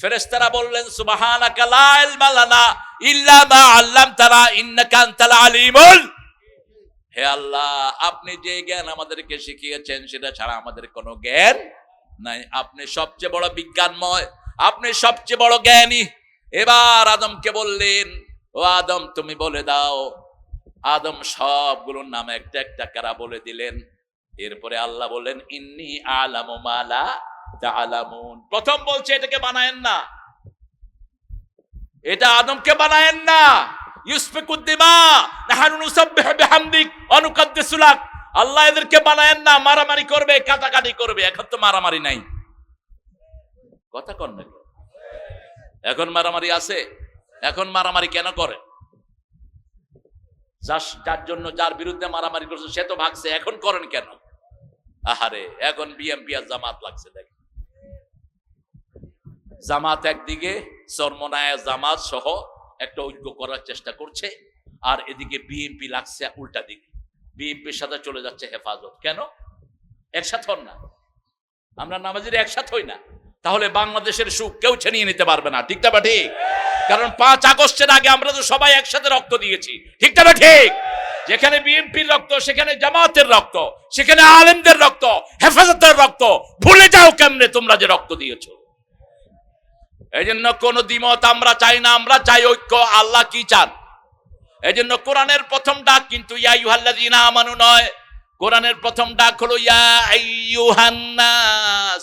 ফেরেশতারা বললেন, সুবহানাকা লা ইলমা লানা ইল্লা মা আল্লামতানা ইন্নাকা আনতাল আলিমুল, হে আল্লাহ, আপনি যে জ্ঞান আমাদেরকে শিখিয়েছেন সেটা ছাড়া আমাদের কোনো জ্ঞান নাই। আপনি সবচেয়ে বড় বিজ্ঞানময়, আপনি সবচেয়ে বড় জ্ঞানী। এবার আদমকে বললেন, ও আদম তুমি বলে দাও। আদম সবগুলোর নাম একটা একটা কারা বলে দিলেন। এরপরে আল্লাহ বললেন, ইন্নী আলামু মা লা তা'লামুন। প্রথম বলছে এটাকে বানায়েন না, এটা আদমকে বানায়েন না। ইউসফিকুদ দিমা নাহনু নুসাব্বিহু বিহামদিক ওয়া নুকাদ্দিসু লাক, আল্লাহ এদেরকে বানায়েন না, মারামারি করবে, কাটাকাটি করবে। এখন তো মারামারি নাই, কথা কন না, এখন মারামারি আছে? এখন মারামারি কেন করে? যার জন্য, যার বিরুদ্ধে মারামারি করছে সে তো ভাগছে, এখন করেন কেন? আহারে, এখন বিএমপি আর জামাত লাগছে। দেখ, জামাত একদিকে চরমনায় জামাত সহ একটা ঐক্য করার চেষ্টা করছে, আর এদিকে বিএমপি লাগছে উল্টা দিকে, বিএমপির সাথে চলে যাচ্ছে হেফাজত। কেন একসাথে হন না? আমরা নামাজিরা একসাথে হই না, তাহলে বাংলাদেশের সুখ কেউ ছিনিয়ে নিতে পারবে না, ঠিক না বা ঠিক? কারণ 5 আগস্টের আগে আমরা তো সবাই একসাথে রক্ত দিয়েছি, ঠিক না বা ঠিক? যেখানে বিএনপির রক্ত, সেখানে জামাতের রক্ত, সেখানে আলেমদের রক্ত, হেফাজতের রক্ত। ভুলে যাও কেমনে তোমরা যে রক্ত দিয়েছো। এই জন্য কোন দ্বিমত আমরা চাই না, আমরা চাই ঐক্য। আল্লাহ কি চান? এই জন্য কোরআনের প্রথম ডাক কিন্তু ইয়া আইয়ুহাল্লাযীনা আমানু নয়, কোরআনের প্রথম ডাক হলো ইয়া আইয়ুহান নাস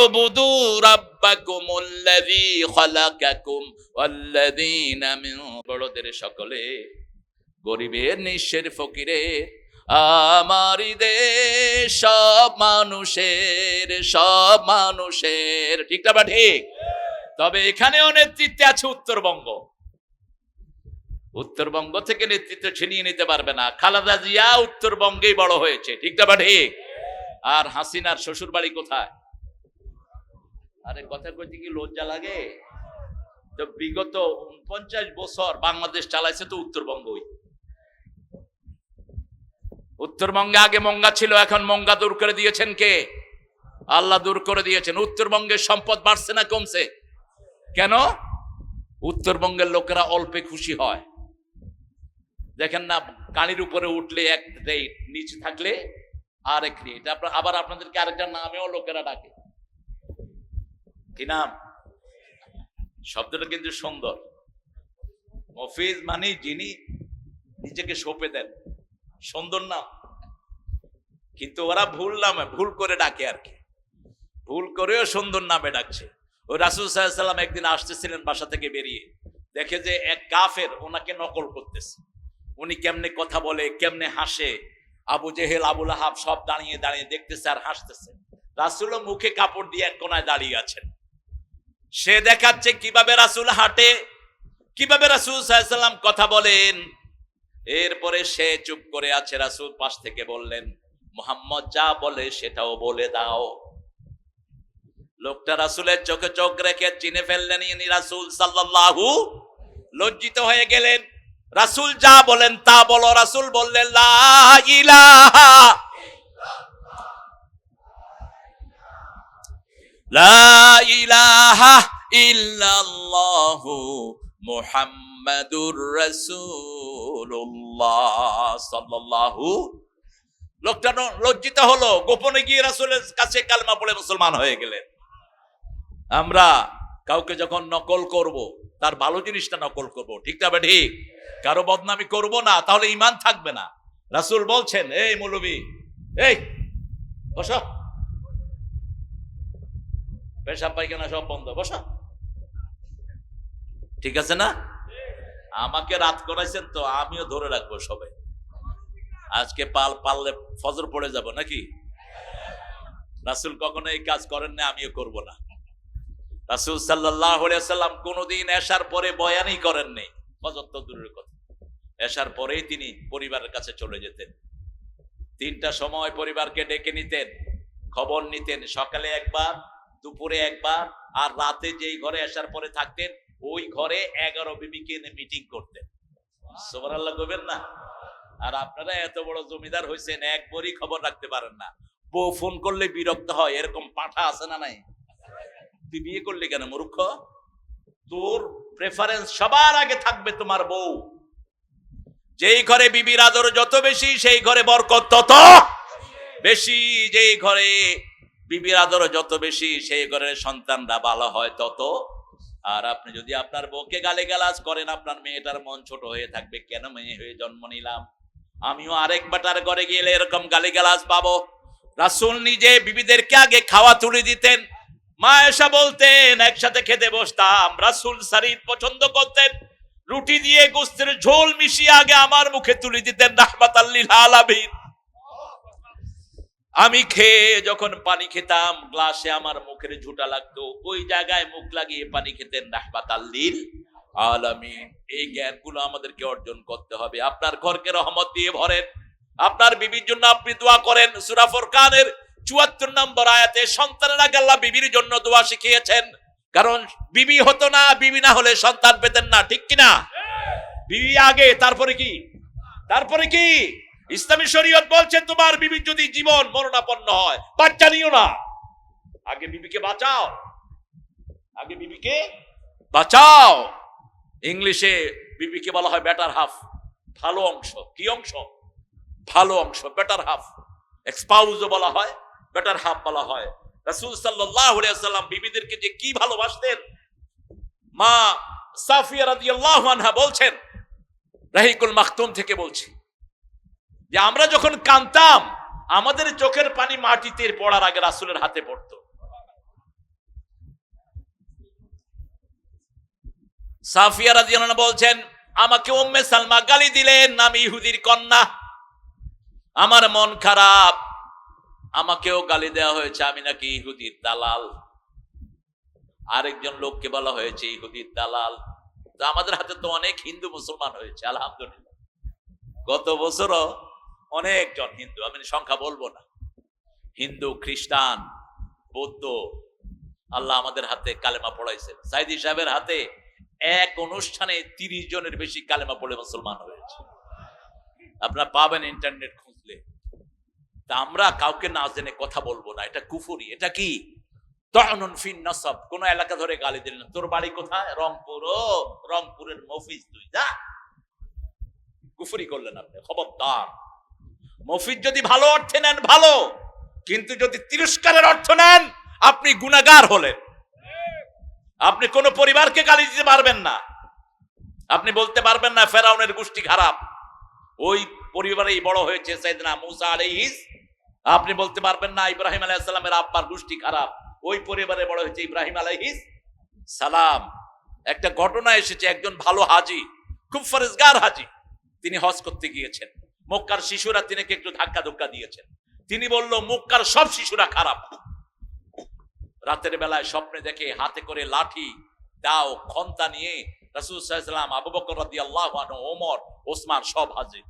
উবুদু রাব্বাকুমুল্লাযী খালাকাকুম ওয়াল্লাযীনা মিন, বড়দের সকলে, গরিবের নিঃস্বের ফকিরের, আমারই দেশ সব মানুষের, ঠিক না বা ঠিক? তবে এখানেও নেতৃত্বে আছে উত্তরবঙ্গ। উত্তরবঙ্গ থেকে নেতৃত্ব ছিনিয়ে নিতে পারবে না। খালেদা জিয়া উত্তরবঙ্গেই বড় হয়েছে, ঠিক না বা ঠিক? আর হাসিনার শ্বশুর বাড়ি কোথায়? আরে কথা কইতে কি লজ্জা লাগে? তো বিগত 49 বছর বাংলাদেশ চালাইছে তো উত্তরবঙ্গই। উত্তরবঙ্গে আগে মঙ্গা ছিল, এখন মঙ্গা দূর করে দিয়েছেন কে? আল্লাহ দূর করে দিয়েছেন। উত্তরবঙ্গের সম্পদ বাড়ছে না কমছে? কেন? উত্তরবঙ্গের লোকেরা অল্পে খুশি হয়। দেখেন না, কানির উপরে উঠলে এক রেট, নিচে থাকলে আরেক রেট। আবার আপনাদেরকে আরেকটা নামেও লোকেরা ডাকে। কি নাম? শব্দটা কিন্তু সুন্দর। মফিজ মানে যিনি নিজেকে সঁপে দেন, সুন্দর নাম। কিন্তু ওরা ভুল করে ডাকে আর কি, ভুল করেও সুন্দর নামে ডাকছে। ওই রাসূল সাল্লাল্লাহু আলাইহি ওয়াসাল্লাম একদিন আসতেছিলেন বাসা থেকে বেরিয়ে, দেখে যে এক কাফের ওনাকে নকল করতেছে। উনি কেমনে কথা বলে, কেমনে হাসে, আবু জেহেল আবু লাহাব সব দাঁড়িয়ে দাঁড়িয়ে দেখতেছে আর হাসতেছে। রাসূলও মুখে কাপড় দিয়ে এক কোনায় দাঁড়িয়ে আছেন। সে দেখাচ্ছে কিভাবে রাসূল হাঁটে, কিভাবে রাসূল সাল্লাল্লাহু আলাইহি ওয়াসাল্লাম কথা বলেন। এরপরে সে চুপ করে আছে। রাসূল পাশ থেকে বললেন, মুহাম্মদ যা বলে সেটাও বলে দাও। লোকটা রাসূলের চোখে চোখ রেখে চিনে ফেললেন ইনি রাসূল সাল্লাল্লাহু। লজ্জিত হয়ে গেলেন। রাসূল যা বলেন তা বলো। রাসূল বললেন লা ইলাহা ইল্লাল্লাহু মুহাম্মাদুর রাসূলুল্লাহ সাল্লাল্লাহু। লোকটা লজ্জিত হলো, গোপনে গিয়ে রাসূলের কাছে কালেমা পড়ে মুসলমান হয়ে গেলেন। আমরা কাউকে যখন নকল করব, তার ভালো জিনিসটা নকল করব, ঠিক না? ঠিক। কারো বদনামি করব না, তাহলে ঈমান থাকবে না। রাসূল বলছেন, এই মৌলবি, এই বসো, পেশাব পায়খানা সব বন্ধ, বসো, ঠিক আছে না? আমাকে রাত করাইছেন তো আমিও ধরে রাখবো সবাই। আজকে পারলে ফজর পড়ে যাব নাকি? রাসূল কখনো এই কাজ করেন না, আমিও করব না। রাসূল সাল্লাল্লাহু আলাইহি ওয়াসাল্লাম কোনদিন এশার পরে বয়ানই করেন নাই। ফজর তো দূরের কথা, এশার পরেই তিনি পরিবারের কাছে চলে যেতেন। 3টার সময় পরিবারকে ডেকে নিতেন, খবর নিতেন। সকালে একবার, দুপুরে একবার, আর রাতে যেই ঘরে এশার পরে থাকতেন ওই ঘরে 11 বিবিকে এনে মিটিং করতেন। সুবহানাল্লাহ কইবেন না? আর আপনারা এত বড় জমিদার হইছেন, একবারই খবর রাখতে পারেন না। বউ ফোন করলে বিরক্ত হয়, এরকম পাঠা আছে না নাই? তুই বিয়ে করলি কেন মূর্খ? তোর প্রেফারেন্স সবার আগে থাকবে তোমার বউ। যেই ঘরে বিবির আদর যত বেশি, সেই ঘরে বরকত তত বেশি। যেই ঘরে বিবির আদর যত বেশি, সেই ঘরের সন্তানরা ভালো হয় তত। আর আপনি যদি আপনার বউকে গালিগালাজ করেন, আপনার মেয়েটার মন ছোট হয়ে থাকবে, কেন মেয়ে হয়ে জন্ম নিলাম, আমিও আরেক বাটার ঘরে গেলে এরকম গালিগালাজ পাবো। রাসূল নিজে বিবিদেরকে আগে খাওয়া তুলে দিতেন। মা আয়েশা বলতেন, একসাথে খেতে বসতাম, রাসূল শরীর পছন্দ করতেন, রুটি দিয়ে গোশতের ঝোল মিশিয়ে আগে আমার মুখে তুলে দিতেন রাহমাতাল লিল আলামিন। আমি খেয়ে যখন পানি খেতাম, গ্লাসে আমার মুখের ঝুঁটা লাগতো, ওই জায়গায় মুখ লাগিয়ে পানি খেতেন রাহমাতাল লিল আলামিন। এই জ্ঞানগুলো আমাদেরকে অর্জন করতে হবে। আপনার ঘরকে রহমত দিয়ে ভরেন। আপনার বিবির জন্য আপনি দোয়া করেন। সূরা ফুরকানের ৭৪ নম্বর আয়াতে সন্তানের আগে আল্লাহ বিবির জন্য দোয়া শিখিয়েছেন। কারণ বিবি হতো না, বিবি না হলে সন্তান পেতেন না, ঠিক কিনা? বিবি আগে, তারপরে কি? তারপরে কি? ইসলামী শরীয়ত বলছে তোমার বিবি যদি জীবন মরণাপন্ন হয়, বাচ্চা নিও না, আগে বিবিকে বাঁচাও, আগে বিবিকে বাঁচাও। ইংলিশে বিবিকে বলা হয় বেটার হাফ, ভালো অংশ। কি অংশ? ভালো অংশ, বেটার হাফ। এক্সপাউজও বলা হয়, বেটার হাফ বলা হয়। রাসূল সাল্লাল্লাহু আলাইহি ওয়াসাল্লাম বিবিদেরকে যে কি ভালোবাসতেন, মা সাফিয়া রাদিয়াল্লাহু আনহা বলছেন, রাহিকুল মাখতুম থেকে বলছি, যে আমরা যখন কাঁদতাম আমাদের চোখের পানি মাটিতে পড়ার আগে রাসূলের হাতে পড়তো। সাফিয়া রাদিয়াল্লাহু আনহা বলছেন, আমাকে উম্মে সালমা গালি দিলেন, আমি ইহুদির কন্যা, আমার মন খারাপ, আমাকেও গালি দেওয়া হয়েছে, আমি নাকি ইহুদির দালাল। আরেকজন লোককে বলা হয়েছে ইহুদির দালাল। তো আমাদের হাতে তো অনেক হিন্দু মুসলমান হয়েছে আলহামদুলিল্লাহ, গত বছরও অনেকজন হিন্দু, আমি সংখ্যা বলবো না, হিন্দু, খ্রিস্টান, বৌদ্ধ, আল্লাহ আমাদের হাতে কালেমা পড়াইছেন। সাইদি সাহেবের হাতে এক অনুষ্ঠানে 30 জনের বেশি কালেমা পড়ে মুসলমান হয়েছে, আপনারা পাবেন ইন্টারনেট খুঁজলে। তা আমরা কাউকে না জেনে কথা বলবো না, এটা কুফরি। এটা কি? তা'নুন ফিন নাসাব। কোন এলাকা ধরে গালি দিলেন, তোর বাড়ি কোথায়? রংপুর। ও রংপুরের মফিজ তুই, যা। কুফরি করলেন আপনি, খবরদার। মফিজ যদি ভালো অর্থে নেন ভালো, কিন্তু যদি তিরস্কারের অর্থ নেন আপনি গুনাহগার হলেন। আপনি কোন পরিবারকে গালি দিতে পারবেন না, আপনি বলতে পারবেন না ফেরাউনের গোষ্ঠী খারাপ, ওই পরিবারেই বড় হয়েছে সাইয়েদনা মূসা আলাইহিস। আপনি বলতে পারবেন না ইব্রাহিম আলাইহিস সালামের আব্বার গোষ্ঠী খারাপ, ওই পরিবারে বড় হয়েছে ইব্রাহিম আলাইহিস সালাম। একটা ঘটনা এসেছে, একজন ভালো হাজি, খুব ফরজগার হাজি, তিনি হজ করতে গিয়েছেন। মক্কার শিশুরা তিনিকে একটু ধাক্কা ধোক্কা দিয়েছেন। তিনি বলল, মক্কার সব শিশুরা খারাপ। রাতের বেলায় স্বপ্নে দেখে হাতে করে লাঠি, দাও, খন্তা নিয়ে রাসূল সাল্লাল্লাহু আলাইহি ওয়াসাল্লাম, আবু বকর রাদিয়াল্লাহু আনহু, ওমর, ওসমান সব হাজির।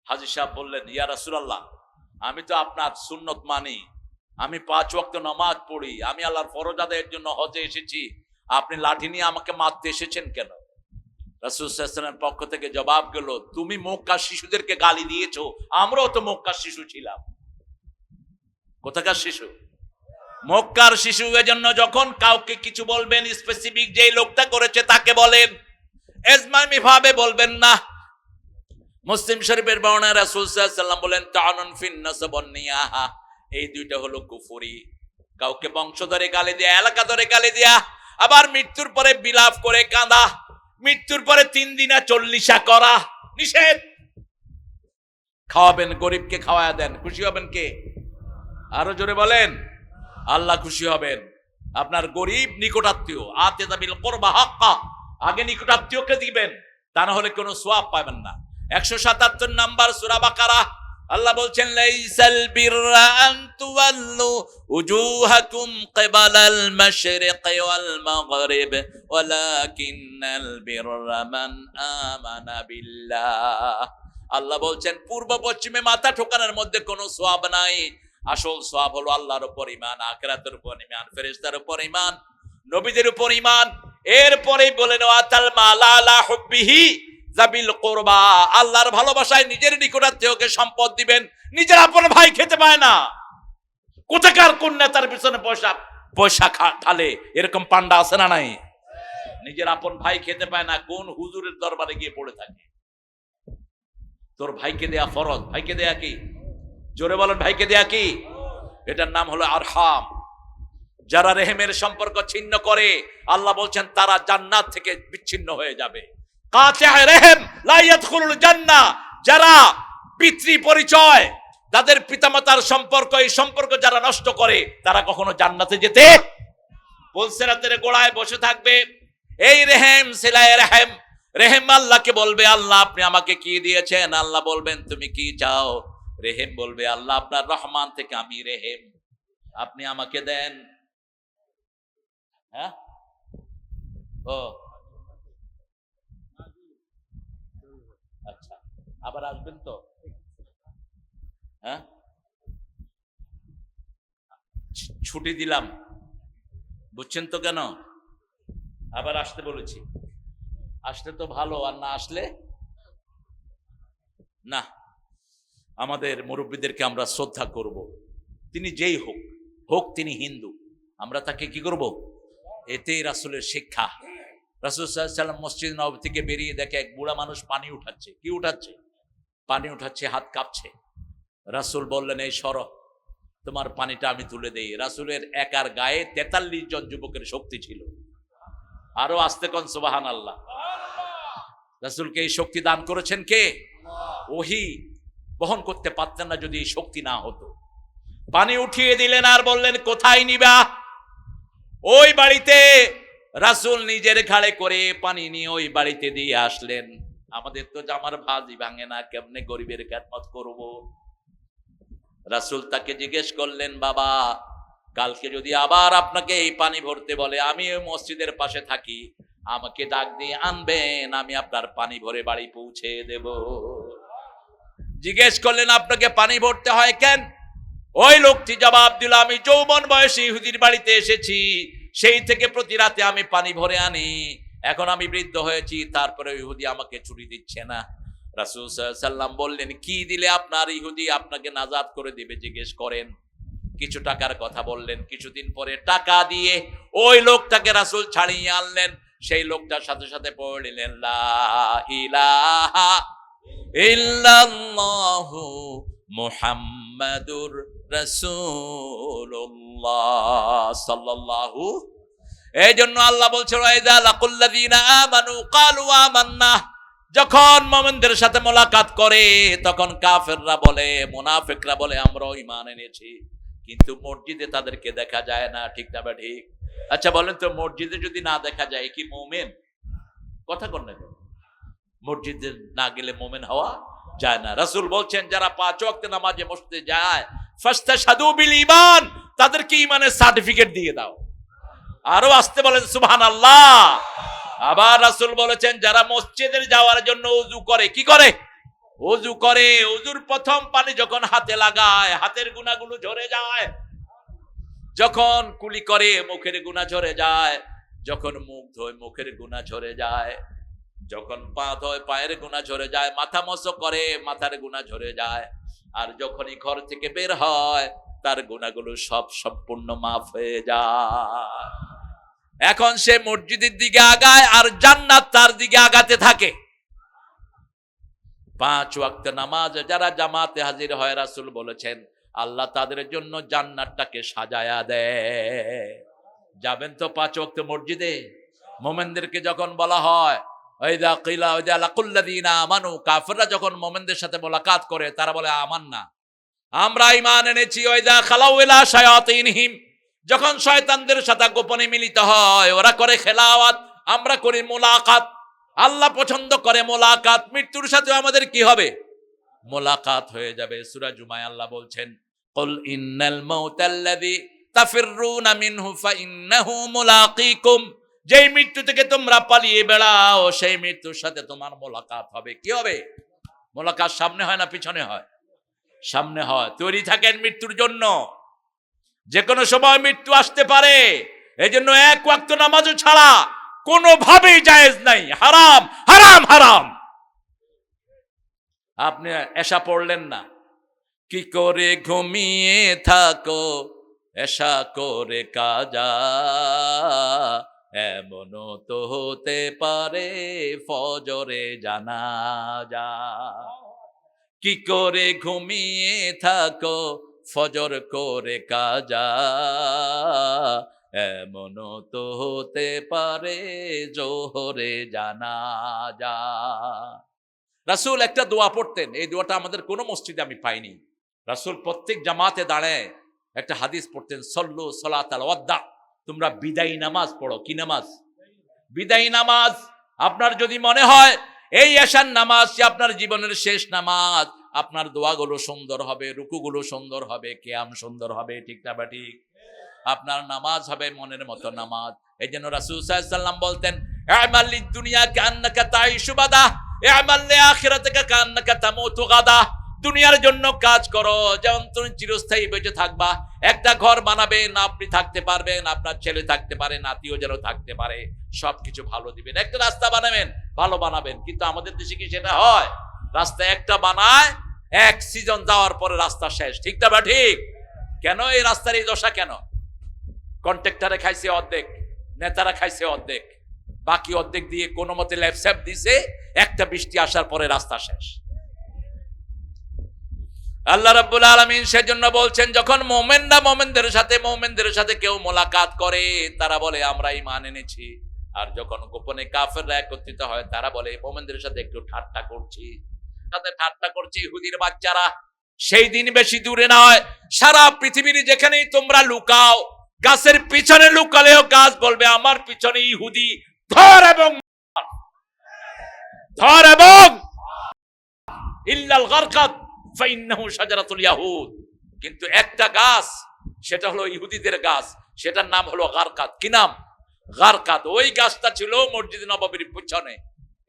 হাজী সাহেব বললেন, ইয়া রাসূলুল্লাহ, আমি তো আপনার সুন্নত মানি, আমি 5 ওয়াক্ত নামাজ পড়ি, আমি আল্লাহর ফরজ আদায়ের জন্য হজে এসেছি, আপনি লাঠি নিয়ে আমাকে মারতে এসেছেন কেন? রাসূল সাল্লাল্লাহু আলাইহি ওয়াসাল্লামের পক্ষ থেকে জবাব গেল, তুমি মক্কার শিশুদেরকে গালি দিয়েছো, আমরাও তো মক্কার শিশু ছিলাম। কোথাকার শিশু? মক্কার শিশু। এজন্য যখন কাউকে কিছু বলবেন, স্পেসিফিক যেই লোকটা করেছে তাকে বলেন, এজমামি ভাবে বলবেন না। মুসলিম শরীফের বর্ণনা, রাসূল সাল্লাল্লাহু আলাইহি ওয়াসাল্লাম বলেন, তা'নুন ফিন নাসাব ওয়ান নিয়াহা, এই দুইটা হলো কুফরি। কাউকে বংশ ধরে গালি দেয়া, এলাকা ধরে গালি দেয়া, আবার মৃত্যুর পরে বিলাপ করে কাঁদা, মৃত্যুর পরে 3 দিনা 40 করা নিষেধ। খাওয়াবেন, গরিবকে খাওয়ায়া দেন, খুশি হবেন কে? আরো জোরে বলেন, আল্লাহ খুশি হবেন। আপনার গরিব নিকটাত্মীয়, আতিযা বিল কুরবা হাক্কা, আগে নিকটাত্মীয়কে দিবেন, তা না হলে কোনো সওয়াব পাবেন না। 177 নাম্বার সূরা বাকারা, আল্লাহ বলছেন, লাইসাল বিররা আন তুওয়াল্লু উজুহাকুম কিবালাল মাশরিকি ওয়াল মাগরিব ওয়ালাকিন্নাল বিররা মান আমানা বিল্লাহ। আল্লাহ বলছেন, পূর্ব পশ্চিমে মাথা ঠোকানোর মধ্যে কোনো সওয়াব নাই। আসল সওয়াব হলো আল্লাহর উপর ঈমান, আখিরাতের উপর ঈমান, ফেরেশতার উপর ঈমান, নবীদের উপর ঈমান। এরপরে বলেন, ওয়াতাল মালা আলা হুব্বিহি যাবিল কুরবা, আল্লাহর ভালোবাসায় নিজের নিকটাত্মীয়কে সম্পদ দিবেন। নিজের আপন ভাই খেতে পায় না, কোথাকার কোন নেতার পিছনে পয়সা খালে, এরকম পান্ডা আছে না নাই? নিজের আপন ভাই খেতে পায় না, কোন হুজুরের দরবারে গিয়ে পড়ে থাকে। তোর ভাইকে দেয়া ফরজ, ভাইকে দেয়া কি? জোরে বলেন, ভাইকে দেয়া কি? এটার নাম হলো আরহাম। যারা রেহেমের সম্পর্ক ছিন্ন করে, আল্লাহ বলছেন তারা জান্নাত থেকে বিচ্ছিন্ন হয়ে যাবে। কাতিআ রেহেম লা ইয়াদখুলুল জান্নাহ, যারা পিতৃ পরিচয়, তাদের পিতামাতার সম্পর্ক, এই সম্পর্ক যারা নষ্ট করে, তারা কখনো জান্নাতে যেতে বলছে না, তেরে গোড়ায় বসে থাকবে। এই রেহেম সিলায়ে রেহেম, রেহেম আল্লাহকে বলবে, আল্লাহ আপনি আমাকে কি দিয়েছেন? আল্লাহ বলবেন তুমি কি চাও? রেহেম বলবে, আল্লাহ আপনার রহমান থেকে আমি রেহেম, আপনি আমাকে দেন। হ্যাঁ, ও আচ্ছা, আবার আসবেন তো? হ্যাঁ, ছুটি দিলাম, বুঝছেন তো কেন আবার আসতে বলেছি? আসলে তো ভালো, আর না আসলে না। আমাদের মুরব্বীদেরকে আমরা শ্রদ্ধা করব, তিনি যেই হোক হোক, তিনি হিন্দু, আমরা তাকে কি করব? এতেই রাসূলের শিক্ষা। রাসূল সাল্লাল্লাহু আলাইহি ওয়াসাল্লাম মসজিদ নববী থেকে বেরিয়ে দেখে এক বুড়া মানুষ পানি উঠাচ্ছে। কি উঠাচ্ছে? পানি উঠাচ্ছে, হাত কাঁপছে। রাসূল বললেন, এই সরো, তোমার পানিটা আমি তুলে দেই। রাসূলের একার গায়ে 43 জন যুবকের শক্তি ছিল। আরো আস্তে কোন সুবহানাল্লাহ। রাসূলকে এই শক্তি দান করেছেন কে? ওহী বহন করতে পারতেন না যদি এই শক্তি না হতো। পানি উঠিয়ে দিলেন আর বললেন কোথায় নিবা? ওই বাড়িতে রাসূল নিজের ঘাড়ে করে পানি নিয়ে ওই বাড়িতে দিয়ে আসলেন। আমাদের তো জামার ভাজি ভাঙে না, কেমনে গরিবের খেদমত করব? রাসূল তাকে জিজ্ঞেস করলেন, বাবা কালকে যদি আবার আপনাকে এই পানি ভরতে বলে, আমি ওই মসজিদের পাশে থাকি, আমাকে ডাক দিয়ে আনবেন, আমি আপনার পানি ভরে বাড়ি পৌঁছে দেব। জিজ্ঞেস করলেন আপনাকে পানি ভরতে হয় কেন? ওই লোকটি জবাব দিল, আমি যৌবন বয়সে ইহুদির বাড়িতে এসেছি, সেই থেকে প্রতি রাতে আমি পানি ভরে আনি, এখন আমি বৃদ্ধ হয়েছি, তারপরে ইহুদি আমাকে ছুটি দিচ্ছে না। রাসূল সাল্লাল্লাহু আলাইহি ওয়াসাল্লাম বললেন, কি দিলে আপনার ইহুদি আপনাকে নাজাত করে দিবে জিজ্ঞেস করেন। কিছু টাকার কথা বললেন। কিছুদিন পরে টাকা দিয়ে ওই লোকটাকে রাসূল ছাড়িয়ে আনলেন। সেই লোকটার সাথে সাথে পড়লেন লা ইলাহা ইল্লাল্লাহু মুহাম্মাদুর রাসূলুল্লাহ সাল্লাল্লাহু। এই জন্য আল্লাহ বলছেন ওয়াইদা লাকুল্লাযিনা আমানু ক্বালু আমান্না, যখন মুমিনদের সাথে মোলাকাত করে তখন কাফেররা বলে, মুনাফিকরা বলে আমরাও ঈমান এনেছি, কিন্তু মসজিদে তাদেরকে দেখা যায় না। ঠিক না বা ঠিক? আচ্ছা বলেন তো, মসজিদে যদি না দেখা যায় কি মুমিন? কথা কন না, মসজিদে না গেলে মুমিন হওয়া যায় না। রাসূল বলছেন যারা 5 ওয়াক্ত নামাজে মসজিদে যায় ফাস্তাশহাদু বিল ঈমান, তাদেরকে ঈমানের সার্টিফিকেট দিয়ে দাও। আরো আসতে বলেন সুবহানাল্লাহ। আবার রাসূল বলেছেন যারা মসজিদে যাওয়ার জন্য ওযু করে, কি করে? ওযু করে। ওযুর প্রথম পানি যখন হাতে লাগায় হাতের গুনাহগুলো ঝরে যায়, যখন কুলি করে মুখের গুনাহ ঝরে যায়, যখন মুখ ধোয় মুখের গুনাহ ঝরে যায়, যখন পা ধোয় পায়ের গুনাহ ঝরে যায়, মাথা মসো করে মাথার গুনাহ ঝরে যায়, আর যখনই ঘর থেকে বের হয় তার গুনাহগুলো সব সম্পূর্ণ মাফ হয়ে যায়। এখন সে মসজিদের দিকে আগায় আর জান্নাত তার দিকে আগাতে থাকে। 5 ওয়াক্ত নামাজ যারা জামাতে হাজির হয়, রাসূল বলেছেন আল্লাহ তাদের জন্য জান্নাতটাকে সাজায়া দেয়। যাবেন তো 5 ওয়াক্ত মসজিদে? মুমিনদেরকে যখন বলা হয় ওয়াইদা কিলা ওয়াইদা লাকুল্লাযিনা আমানু, কাফেররা যখন মুমিনদের সাথে মোলাকাত করে তারা বলে আমান্না, আমরা ঈমান এনেছি। ওয়াইদা খালাউ ইলা শায়াতিনহিম, যখন শয়তানদের সাথে গোপনে মিলিত হয় ওরা করে খেলাওয়াত, আমরা করি মোলাকাত। আল্লাহ পছন্দ করে মোলাকাত। মৃত্যুর সাথে আমাদের কি হবে? মোলাকাত হয়ে যাবে। সূরা জুমায় আল্লাহ বলছেন কুল ইন্নাল মাউতাল্লাযী তাফিররুনা মিনহু ফাইন্নাহু মুলাকীকুম, যেই মৃত্যু থেকে তোমরা পালিয়ে বেড়াও সেই মৃত্যুর সাথে তোমার মোলাকাত হবে। কি হবে? মোলাকাত সামনে হয় না পিছনে হয়? সামনে হয়। তৈরি থাকেন মৃত্যুর জন্য, যে কোনো সময় মৃত্যু আসতে পারে। এই জন্য 1 ওয়াক্ত নামাজও ছাড়া কোনোভাবেই জায়েজ নাই, হারাম হারাম হারাম। আপনি এশা পড়লেন না, কি করে ঘুমিয়ে থাকো এশা করে কাজা, এমনও তো হতে পারে ফজরে জানাজা। কি করে ঘুমিয়ে থাকো ফজর করে কাজা, এমনও তো হতে পারে জোহরে জানাজা। রাসূল একটা দোয়া পড়তেন, এই দোয়াটা আমাদের কোনো মসজিদে আমি পাইনি। রাসূল প্রত্যেক জামাতে দাঁড়ায় একটা হাদিস পড়তেন, সল্লু সলাতাল ওয়াদ্দা, তোমরা বিদায়ী নামাজ পড়ো। কি নামাজ? বিদায়ী নামাজ। আপনার যদি মনে হয় এই এশার নামাজ আপনার জীবনের শেষ নামাজ, আপনার দোয়াগুলো সুন্দর হবে, রুকুগুলো সুন্দর হবে, কিয়াম সুন্দর হবে। ঠিক না বা ঠিক? আপনার নামাজ হবে মনের মতো নামাজ। এই জন্য রাসূল সাল্লাল্লাহু আলাইহি ওয়াসাল্লাম বলতেন ইআমাল লিদ-দুনিয়া কান্নাকা তাঈশু বাদা, ইআমাল লিআখিরাতিকা কান্নাকা তামুতু গাদা। দুনিয়ার জন্য কাজ করো যেমন তুমি চিরস্থায়ী বেঁচে থাকবা। একটা ঘর বানাবেন, আপনি থাকতে পারবেন, আপনার ছেলে থাকতে পারে, নাতিও যেন থাকতে পারে, সবকিছু ভালো দিবেন। একটা রাস্তা বানাবেন, ভালো বানাবেন, কিন্তু আমাদের দেশে কি সেটা হয়? রাস্তা একটা বানায়, 1 সিজন যাওয়ার পরে রাস্তা শেষ। ঠিক না বা ঠিক? কেন এই রাস্তার এই দশা কেন? কন্ট্রাক্টরে খাইছে অর্ধেক, নেতারা খাইছে অর্ধেক, বাকি অর্ধেক দিয়ে কোনো মতে ল্যাপস্যাপ দিছে, একটা বৃষ্টি আসার পরে রাস্তা শেষ। আল্লাহ রাব্বুল আলামিন সেজন্য বলছেন যখন মুমিনরা মুমিনদের সাথে কেউ মোলাকাত করে তারা বলে আমরা ঈমান এনেছি, আর যখন গোপনে কাফেররা একত্রিত হয় তারা বলে মুমিনদের সাথে একটু ঠাট্টা করছি, সাথে ঠাট্টা করছি ইহুদির বাচ্চারা। সেই দিন বেশি দূরে নয়, সারা পৃথিবীর যেখানেই তোমরা লুকাও, গাছের পিছনে লুকালেও গাছ বলবে আমার পিছনে ইহুদি, ধর এবং ইল্লাল গারকাত ফাইন্নাহু শাজারাতুল ইয়াহুদ। কিন্তু একটা গাছ, সেটা হলো ইহুদিদের গাছ, সেটার নাম হলো গারকাত। কি নাম? গারকাত। ওই গাছটা ছিল মসজিদ নববীর পিছনে।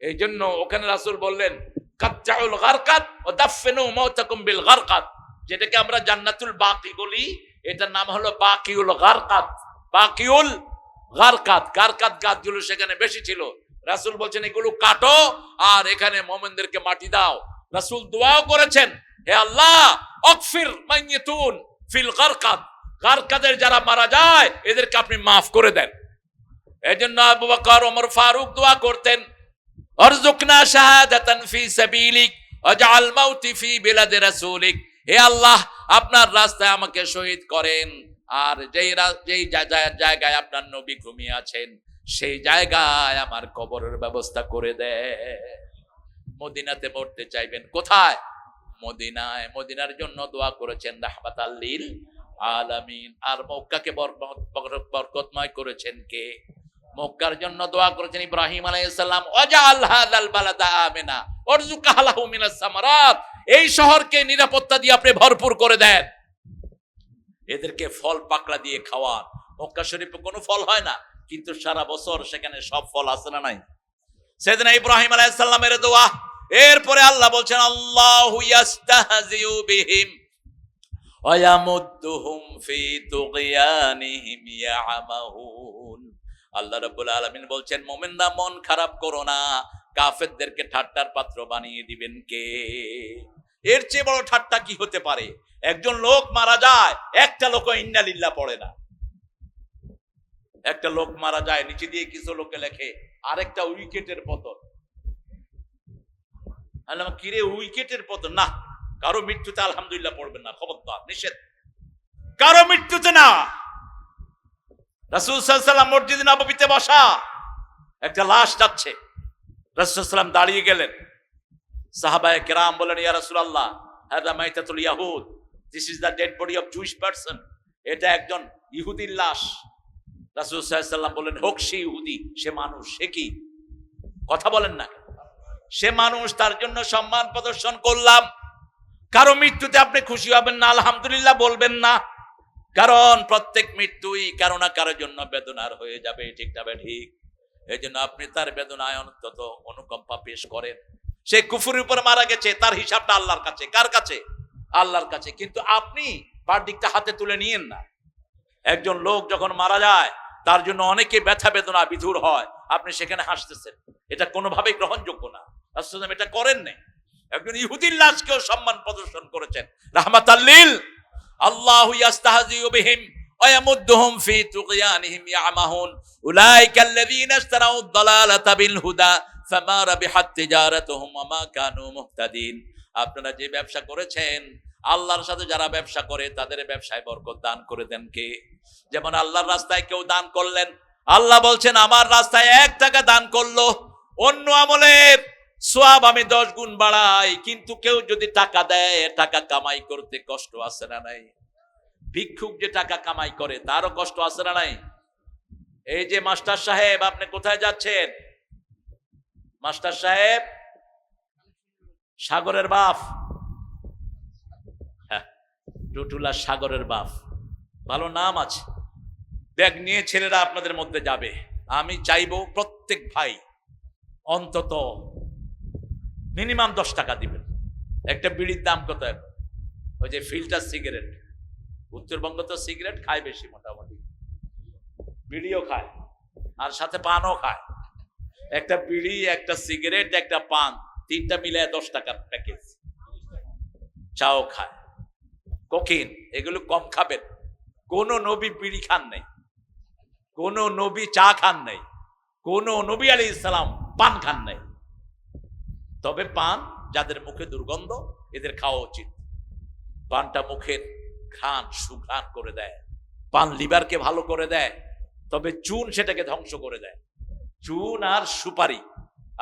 এই জন্য ওখানে রাসূল বললেন কাতজাউল গারকাত ওয়া দাফিনু মাউতাকুম বিল গারকাত, যেটাকে আমরা জান্নাতুল বাকি বলি, এটার নাম হলো বাকিউল গারকাত। বাকিউল গারকাত, গারকাত গাছগুলো সেখানে বেশি ছিল। রাসূল বলছেন এগুলো কাটো আর এখানে মুমিনদেরকে মাটি দাও। রাসূল দোয়াও করেছেন, হে আল্লাহ আগফির মাইয়াতুন ফিল গারকাত, গারকাতের যারা মারা যায় এদেরকে আপনি মাফ করে দেন। এজন্য আবু বকর ওমর ফারুক দোয়া করতেন, আরযুকনা শাহাদাতান ফি সাবিলিক ওয়াজআল মাউতি ফি বিলাদি রাসূলিক। হে আল্লাহ আপনার রাস্তায় আমাকে শহীদ করেন, আর যেই জায়গায় আপনার নবী ঘুমিয়ে আছেন সেই জায়গায় আমার কবরের ব্যবস্থা করে দেয়। মদিনাতে মরতে চাইবেন কোথায়? মদিনায়। মদিনার জন্য দোয়া করেছেন রাহমাতাল লিল আলামিন। আর মক্কাকে বরকতময় করেছেন কে? মক্কার জন্য দোয়া করেছেন ইব্রাহিম আলাইহিস সালাম, ওয়াজআল হাযাল বালাদা আমিনা ওয়ারযুক আহলাহু মিনাস সামারাত। এই শহরকে নিরাপত্তা দিয়ে আপনি ভরপুর করে দেন, এদেরকে ফল পাকড়া দিয়ে খাওয়ান। মক্কা শরীফে কোনো ফল হয় না, কিন্তু সারা বছর সেখানে সব ফল আছে না নাই? সাইয়েদনা ইব্রাহিম আলাইহিস সালামের দোয়া। এরপরে আল্লাহ বলছেন আল্লাহু ইয়াস্তাহজিউ বিহিম ওয়া ইয়ামুদ্দুহুম ফি তুগয়ানিহিম ইয়ামাহুন। আল্লাহ রাব্বুল আলামিন বলছেন মুমিনরা মন খারাপ করো না, কাফেরদেরকে ঠাট্টার পাত্র বানিয়ে দিবেন কে? এর চেয়ে বড় ঠাট্টা কি হতে পারে? একজন লোক মারা যায়, একটা লোক ইন্না লিল্লাহ পড়ে না। একটা লোক মারা যায়, নিচে দিয়ে কিছু লোকে লেখে আরেকটা উইকেটের পতন। আল্লাহ কিরে উইকেটের পতন? না, কারো মৃত্যুতে আলহামদুলিল্লাহ পড়বেন না, খবরদার, নিষেধ। কারো মৃত্যুতে না। রাসূল সাল্লাল্লাহু আলাইহি ওয়াসাল্লাম মসজিদ নববীতে বসা, একটা লাশ যাচ্ছে, রাসূল সাল্লাল্লাহু আলাইহি ওয়াসাল্লাম দাঁড়িয়ে গেলেন। সাহাবায়ে কেরাম বলেন ইয়া রাসূলুল্লাহ হাদা মাইতাতুল ইয়াহুদ, this is the dead body of Jewish person. এটা একজন ইহুদির লাশ। রাসূল সাল্লাল্লাহু আলাইহি ওয়াসাল্লাম বলেন হোক সে ইহুদি, সে মানুষ। সে কি কথা বলেন না? সে মানুষ, তার জন্য সম্মান প্রদর্শন করলাম। কারো মৃত্যুতে আপনি খুশি হবেন না, আলহামদুলিল্লাহ বলবেন না, কারণ প্রত্যেক মৃত্যুই কারো না কারোর জন্য বেদনার হয়ে যাবে, ঠিক না ঠিক? এই জন্য আপনি তার বেদনায় অন্তত অনুকম্পা পেশ করেন। সে কুফরের উপর মারা গেছে, তার হিসাবটা আল্লাহর কাছে। কার কাছে? আল্লাহর কাছে। কিন্তু আপনি ভার্ডিক্টটা হাতে তুলে নিয়েন না। একজন লোক যখন মারা যায় তার জন্য অনেকে ব্যথা বেদনা বিধুর হয়, আপনি সেখানে হাসতেছেন, এটা কোনোভাবেই গ্রহণযোগ্য না। রাসূল এটা করেন নাই। একজন ইহুদির লাশকেও সম্মান প্রদর্শন করেছেন। রাহমাতাল লিল আল্লাহু ইয়াস্তাহজিউ বিহিম ওয়া ইয়ামুদ্দুহুম ফি তুগয়ানিহিম ইয়ামাহুন উলাইকা আল্লাযীনা ইশতারাউদ দালালাতা বিল হুদা ফামা রাবিহাত তিজারাতুহুম ওয়া মা কানু মুহতাদিন। আপনারা যে ব্যবসা করেছেন, আল্লাহর সাথে যারা ব্যবসা করে তাদের ব্যবসায় বরকত দান করে দেন কে? যেমন আল্লাহর রাস্তায় কেউ দান করলেন, আল্লাহ বলছেন আমার রাস্তায় 1 টাকা দান করলো, অন্য আমলের সওয়াব আমি 10 গুণ বাড়াই। কিন্তু কেউ যদি টাকা দেয়, টাকা কামাই করতে কষ্ট আছে না নাই? ভিক্ষুক যে টাকা কামাই করে তারও কষ্ট আছে না নাই? এই যে মাস্টার সাহেব, আপনি কোথায় যাচ্ছেন? মাস্টার সাহেব সাগরের বাপ, টুটুলা সাগরের বাপ, ভালো নাম আছে। ব্যাগ নিয়ে ছেলেরা আপনাদের মধ্যে যাবে। আমি চাইবো প্রত্যেক ভাই অন্তত মিনিমাম 10 টাকা দিবেন। একটা বিড়ির দাম কত? ওই যে ফিল্টার সিগারেট, উত্তরবঙ্গ তো সিগারেট খায় বেশি, মোটামুটি বিড়িও খায় আর সাথে পানও খায়। একটা বিড়ি, একটা সিগারেট, একটা পান, 3টা মিলে 10 টাকার প্যাকেজ। চাও খায়, কোকিন, এগুলো কম খাবেন। কোন নবী বিড়ি খান নাই, কোন নবী চা খান নাই, কোন নবী আলাইহিস সালাম পান খান নাই। তবে পান যাদের মুখে দুর্গন্ধ এদের খাওয়া উচিত। পানটা মুখের ঘ্রাণ সুঘ্রাণ করে দেয়, পান লিভারকে ভালো করে দেয়, তবে চুন সেটাকে ধ্বংস করে দেয়। চুন আর সুপারি।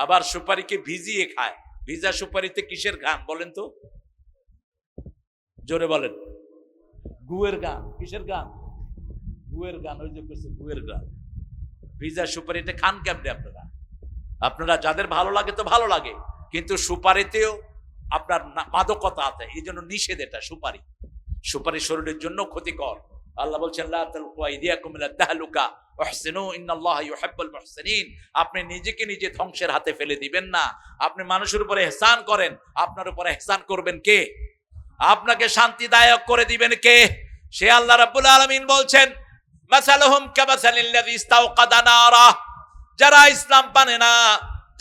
আবার সুপারিকে ভিজিয়ে খায়। ভিজা সুপারিতে কিসের গান বলেন তো? জোরে বলেন। গুয়ের গান। কিসের গান? গুয়ের গান। ওই যে করছে গুয়ের গান। ভিজা সুপারিতে খান কেমনে আপনারা? আপনারা যাদের ভালো লাগে তো ভালো লাগে, কিন্তু সুপারিতেও আপনার মাদকতা আছে, এই জন্য নিষেধ এটা। সুপারি সুপারি শরীরের জন্য ক্ষতিকর। আল্লাহ বলছেন লা তালকু আইদিয়াকুম ইলা তাহলুকা ওয়াহসিনু ইন্নাল্লাহা ইউহিব্বুল মুহসিনিন। আপনি নিজেকে নিজে ধ্বংসের হাতে ফেলে দিবেন না। আপনি মানুষের উপরে ইহসান করেন, আপনার উপরে ইহসান করবেন কে? আপনাকে শান্তিদায়ক করে দিবেন কে? সে আল্লাহ রাব্বুল আলামিন বলছেন মাসালুহুম কামাসালিল্লাযী ইস্তাওকাদা নারা। যারা ইসলাম মানে না,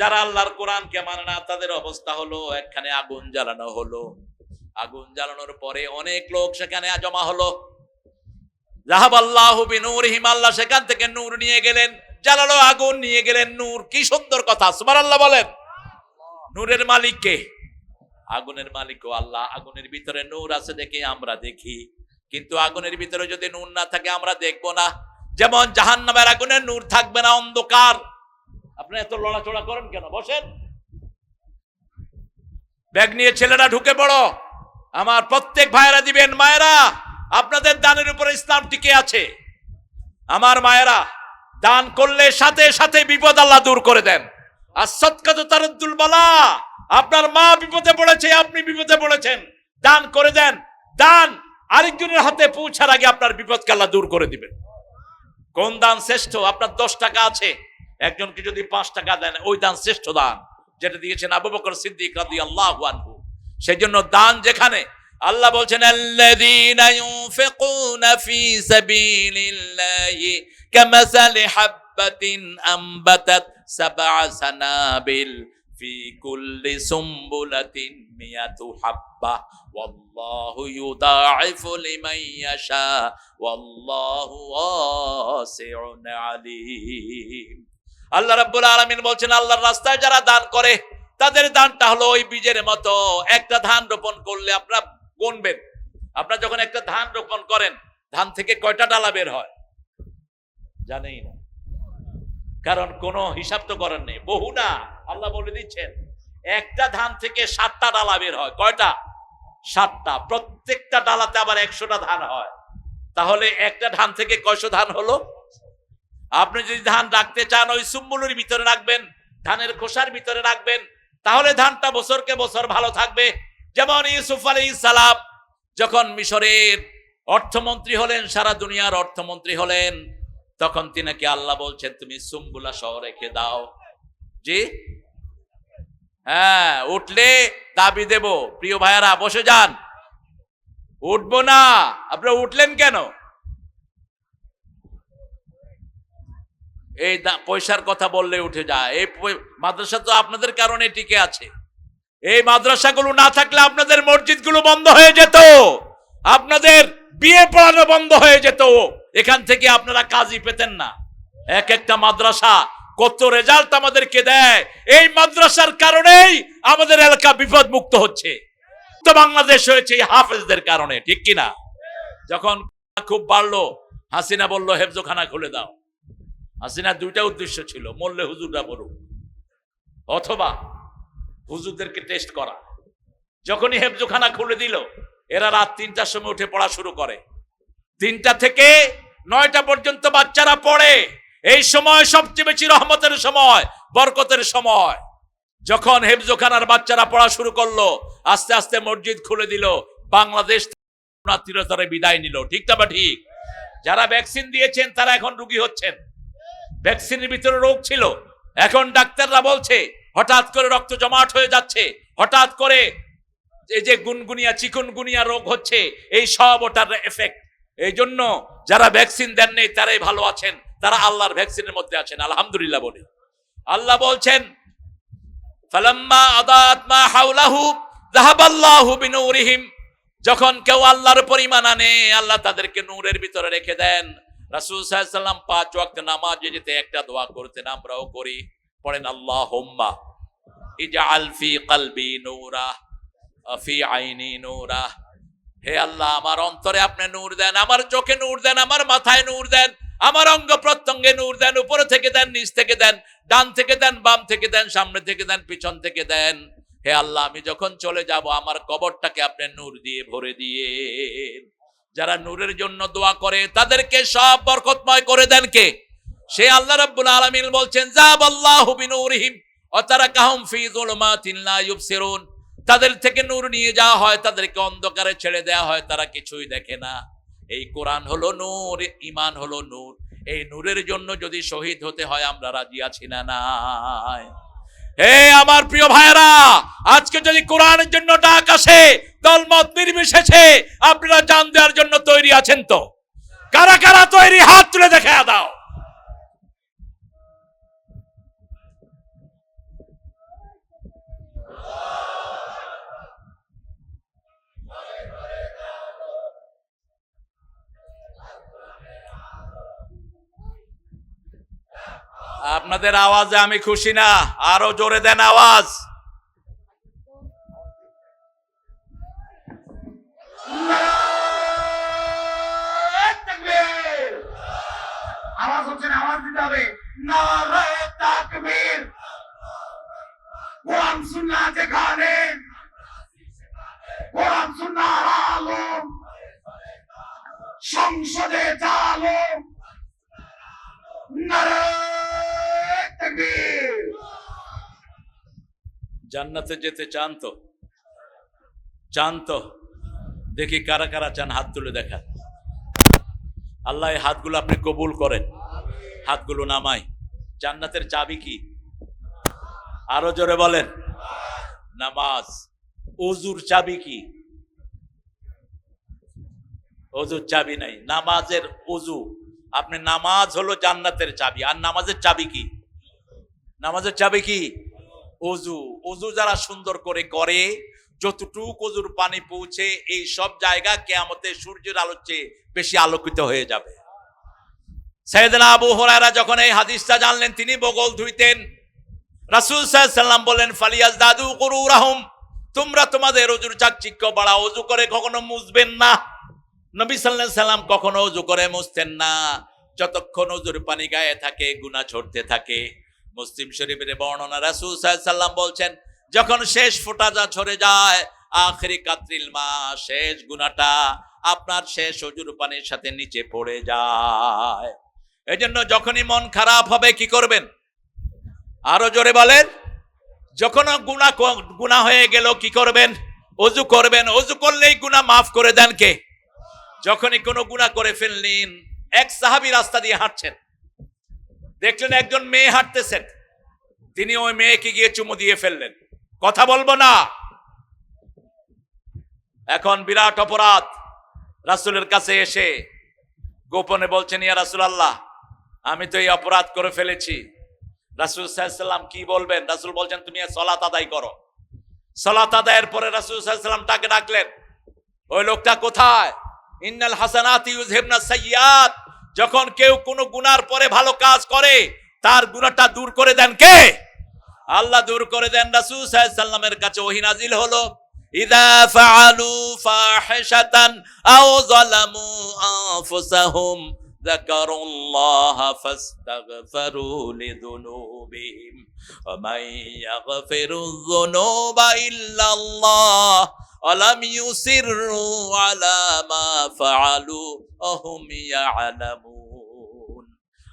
যারা আল্লাহর কোরআনকে মানে না, তাদের অবস্থা হলো একখানে আগুন জ্বালানো হলো। আগুন জ্বালানোর পরে অনেক লোক সেখানে জমা হলো। যাহাবাল্লাহু বিনূরিহিম, আল্লাহ সেখান থেকে নূর নিয়ে গেলেন। জ্বালালো আগুন, নিয়ে গেলেন নূর। কি সুন্দর কথা, সুবহানাল্লাহ বলেন। নূরের মালিক কে? আগুনের মালিকও আল্লাহ। আগুনের ভিতরে নূর আছে দেখে আমরা দেখি, কিন্তু আগুনের ভিতরে যদি নূর না থাকে আমরা দেখবো না। যেমন জাহান্নামের আগুনে নূর থাকবে না, অন্ধকার। আপনি এত লড়াচড়া করেন কেন? বসেন। ব্যাগ নিয়ে ছেলেরা ঢুকে পড়ো। আমার প্রত্যেক ভাইয়েরা দিবেন। মায়েরা, আপনাদের দানের উপরে ইসলাম টিকে আছে। আমার মায়েরা, দান করলে সাথে সাথে বিপদ আল্লাহ দূর করে দেন। আর সদকাতু তারুদ্দুল বালা। আপনার মা বিপদে পড়েছে, আপনি বিপদে পড়েছেন, দান করে দেন। দান আরেকজনের হাতে পৌঁছার আগে আপনার বিপদকে আল্লাহ দূর করে দিবেন। কোন দান শ্রেষ্ঠ? আপনার 10 টাকা আছে, একজনকে যদি 5 টাকা দেন, ওই দান শ্রেষ্ঠ দান, যেটা দিয়েছেন আবু বকর সিদ্দিক রাদিয়াল্লাহু আনহু। সেজন্য দান যেখানে, আল্লাহ বলছেন আল্লাযীনা ইউনফিকুনা ফী সাবিলিল্লাহি কামাসালি হাববাতিন আমবাতাত সাবআ সানাবিল ফি কুল্লি সুম্বুলাতিন মিয়াতু হাব্বা ওয়াল্লাহু ইউদাঈফু লিমান ইয়াশা ওয়াল্লাহু ওয়াসিউন আলীম। আল্লাহ রাব্বুল আলামিন বলছেন আল্লাহর রাস্তায় যারা দান করে তাদের দানটা হলো ওই বীজের মতো। একটা ধান রোপণ করলে আপনারা গুনবেন, আপনারা যখন একটা ধান রোপণ করেন, ধান থেকে কয়টা ডালা বের হয় জানেই না, কারণ কোনো হিসাব তো করেন নেই। বহু না, আল্লাহ বলে দিচ্ছেন একটা ধান থেকে 7টা ডালা বের হয়। কয়টা? 7টা। প্রত্যেকটা ডালাতে আবার 100টা ধান হয়। তাহলে একটা ধান থেকে কয়শো ধান হলো? আপনি যদি ধান রাখতে চান, ওই সুম্বুলের ভিতরে রাখবেন, ধানের খোসার ভিতরে রাখবেন, তাহলে ধানটা বছরকে বছর ভালো থাকবে। যেমন ইউসুফ আলাইহিস সালাম যখন মিশরের অর্থমন্ত্রী হলেন, সারা দুনিয়ার অর্থমন্ত্রী হলেন, তখন তিনাকে আল্লাহ বলছেন তুমি সুম্বুলা শহর রেখে দাও। জি হ্যাঁ, উঠলে দাবি দেব। প্রিয় ভাইয়ারা বসে যান। উঠবো না। আপনারা উঠলেন কেন? এই পয়সার কথা বললে উঠে যায়। এই মাদ্রাসা তো আপনাদের কারণে টিকে আছে। এই মাদ্রাসাগুলো না থাকলে আপনাদের মসজিদগুলো বন্ধ হয়ে যেত, আপনাদের বিয়ে পড়ানো বন্ধ হয়ে যেত, এখান থেকে আপনারা কাজই পেতেন না। এক একটা মাদ্রাসা কত রেজাল্ট আমাদেরকে দেয়। এই মাদ্রাসার কারণেই আমাদের এলাকা বিপদ মুক্ত হচ্ছে। তো বাংলাদেশ হয়েছে এই হাফেজদের কারণে, ঠিক কিনা? যখন খুব বাড়লো, হাসিনা বলল হেফজখানা খুলে দাও। হাসিনার 2টা উদ্দেশ্য ছিল, মরলে হুজুররা মরুক, অথবা হুজুরদেরকে টেস্ট করা। যখনই হেফজখানা খুলে দিল, এরা রাত 3টার সময় উঠে পড়া শুরু করে। 3টা থেকে 9টা পর্যন্ত বাচ্চারা পড়ে। এই সময় সবচেয়ে বেশি রহমতের সময়, বরকতের সময়। যখন হেফজখানার বাচ্চারা পড়া শুরু করলো, আস্তে আস্তে মসজিদ খুলে দিল, বাংলাদেশ চিরতরে বিদায় নিল। ঠিক না বা ঠিক? যারা ভ্যাকসিন দিয়েছেন তারা এখন রোগী হচ্ছেন। ভ্যাকসিনের ভিতরে রোগ ছিল, এখন ডাক্তাররা বলছে হঠাৎ করে রক্ত জমাট হয়ে যাচ্ছে, হঠাৎ করে এই যে গুনগুনিয়া চিকুনগুনিয়া রোগ হচ্ছে, এই সব ওটার এফেক্ট। এই জন্য যারা ভ্যাকসিন দেন নেই তারাই ভালো আছেন, তারা আল্লাহর ভ্যাকসিনের মধ্যে আছেন, আলহামদুলিল্লাহ বলি। আল্লাহ বলছেন ফালাম্মা আদাত মা হাওলাহু যাহাবাল্লাহু বিনূরিহিম। যখন কেউ আল্লাহর উপর ঈমান আনে, আল্লাহ তাদেরকে নূরের ভিতরে রেখে দেন। রাসূল সাল্লাল্লাহু আলাইহি ওয়াসাল্লাম 5 ওয়াক্ত নামাজে যেতে একটা দোয়া করতেন, আমরাও করি। পড়েন আল্লাহুম্মা ইজআল ফি কলবি নূরা ফি আইনি নূরা। হে আল্লাহ, আমার অন্তরে আপনি নূর দেন, আমার চোখে নূর দেন, আমার মাথায় নূর দেন, আমার অঙ্গ প্রত্যঙ্গে নূর দেন, উপরে থেকে দেন, নিচ থেকে দেন, ডান থেকে দেন, বাম থেকে দেন, সামনে থেকে দেন, পিছন থেকে দেন। হে আল্লাহ, আমি যখন চলে যাব আমার কবরটাকে আপনি নূর দিয়ে ভরে দিয়ে। যারা নূরের জন্য দোয়া করে তাদেরকে সব বরকতময় করে দেন কে? সে আল্লাহ রাব্বুল আলামিন বলছেন, যাবাল্লাহু বিনূরিহিম ওয়া তারাকাহুম ফি যুলুমাতিন লা ইউবসিরুন। তাদের থেকে নূর নিয়ে যাওয়া হয়, তাদেরকে অন্ধকারে ছেড়ে দেওয়া হয়, তারা কিছুই দেখে না। এই কোরআন হলো নূর, ঈমান হলো নূর। এই নূরের জন্য যদি শহীদ হতে হয় আমরা রাজি আছি না নাই? হে আমার প্রিয় ভাইরা, আজকে যদি কোরআনের জন্য ডাক আসে, দলমত নির্বিশেষে আপনারা জান দেওয়ার জন্য তৈরি আছেন তো? কারা কারা তৈরি? হাত তুলে দেখা দাও। আপনাদের আওয়াজে আমি খুশি না, আরো জোরে দেন আওয়াজ। আওয়াজ হচ্ছে না, আওয়াজ দিতে হবে। নারায়ে তাকবীর। কোরআন সুন্নাহ যেখানে, কোরআন সুন্নাহর আলো সংসদে চালো। নারায়ে তাকবীর। জান্নাতে যেতে চান তো? চান তো? দেখি কারা কারা চান, হাত তুলে দেখা। আল্লাহ এই হাতগুলো আপনি কবুল করেন। হাতগুলো নামাই। জান্নাতের চাবি কি? আরো জোরে বলেন। নামাজ। ওযুর চাবি কি? ওযুর চাবি নাই, নামাজের ওযু। আপনি নামাজ হলো জান্নাতের চাবি। আর নামাজের চাবি কি? নামাজের চাবি কি? ওযু। ওযু যারা সুন্দর করে করে, যতটুক ওযুর পানি পৌঁছে এই সব জায়গা কিয়ামতে সূর্যের আলোর চেয়ে বেশি আলোকিত হয়ে যাবে। সাইয়েদনা আবু হুরায়রা যখন এই হাদিসটা জানলেন, তিনি বগল ধুইতেন। রাসূল সাল্লাল্লাহু আলাইহি ওয়াসাল্লাম বলেন, ফালিয়াজদাদু কুরুরাহুম, তোমরা তোমাদের ওযুর চাকচিক্য বাড়াও। ওযু করে কখনো মুছবেন না। নবী সাল্লাল্লাহু আলাইহি ওয়াসাল্লাম কখনো ওযু করে মুছতেন না। যতক্ষণ ওযুর পানি গায়ে থাকে গুনাহ ঝরতে থাকে। মুসলিম শরীফের বর্ণনা, রাসূল সাল্লাল্লাহু আলাইহি ওয়াসাল্লাম বলছেন, যখন শেষ ফোঁটা যা ঝরে যায়, আখিরি কাত্রিল মা, শেষ গুনাহটা আপনার শেষ ওযুর পানির সাথে নিচে পড়ে যায়। এজন্য যখনই মন খারাপ হবে কি করবেন? আরো জোরে বলেন। যখন গুনাহ হয়ে গেল কি করবেন? ওযু করবেন। ওযু করলেই গুনাহ মাফ করে দেন কে? যখনই কোনো গুনাহ করে ফেললেন, এক সাহাবী রাস্তা দিয়ে হাঁটছেন, দেখলেন একজন মেয়ে হাঁটতেছেন, তিনি ওই মেয়েকে গিয়ে চুমু দিয়ে ফেললেন। কথা বলবো না, এখন বিরাট অপরাধ। রাসূলের কাছে এসে গোপনে বলছেন, ইয়া রাসূলুল্লাহ, আমি তো এই অপরাধ করে ফেলেছি। রাসূল সাল্লাল্লাহু আলাইহি ওয়াসাল্লাম কি বলবেন? রাসূল বলছেন, তুমি সালাত আদায় করো। সালাত আদায়ের পরে রাসূল সাল্লাল্লাহু আলাইহি ওয়াসাল্লাম তাকে ডাকলেন, ওই লোকটা কোথায়? ইন্নাল হাসানাতি ইউযহিবনাস সাইয়্যাত। যখন কেউ কোনো গুনার পরে ভালো কাজ করে, তার গুনাহটা দূর করে দেন কে? আল্লাহ দূর করে দেন। রাসূল সাল্লাল্লাহু আলাইহি ওয়াসাল্লামের কাছে ওহী নাজিল হলো, ইযা ফাআলু ফাহিশাতান আও যালামু আনফুসাহুম যাকারুল্লাহা ফাস্তাগফিরু লিযুনুবিহিম ওয়া মান ইয়াগফিরুয যুনুবা ইল্লাল্লাহ ওয়া লাম ইউসিররু আলা মা ফাআলু ওয়া হুম ইয়ালামুন।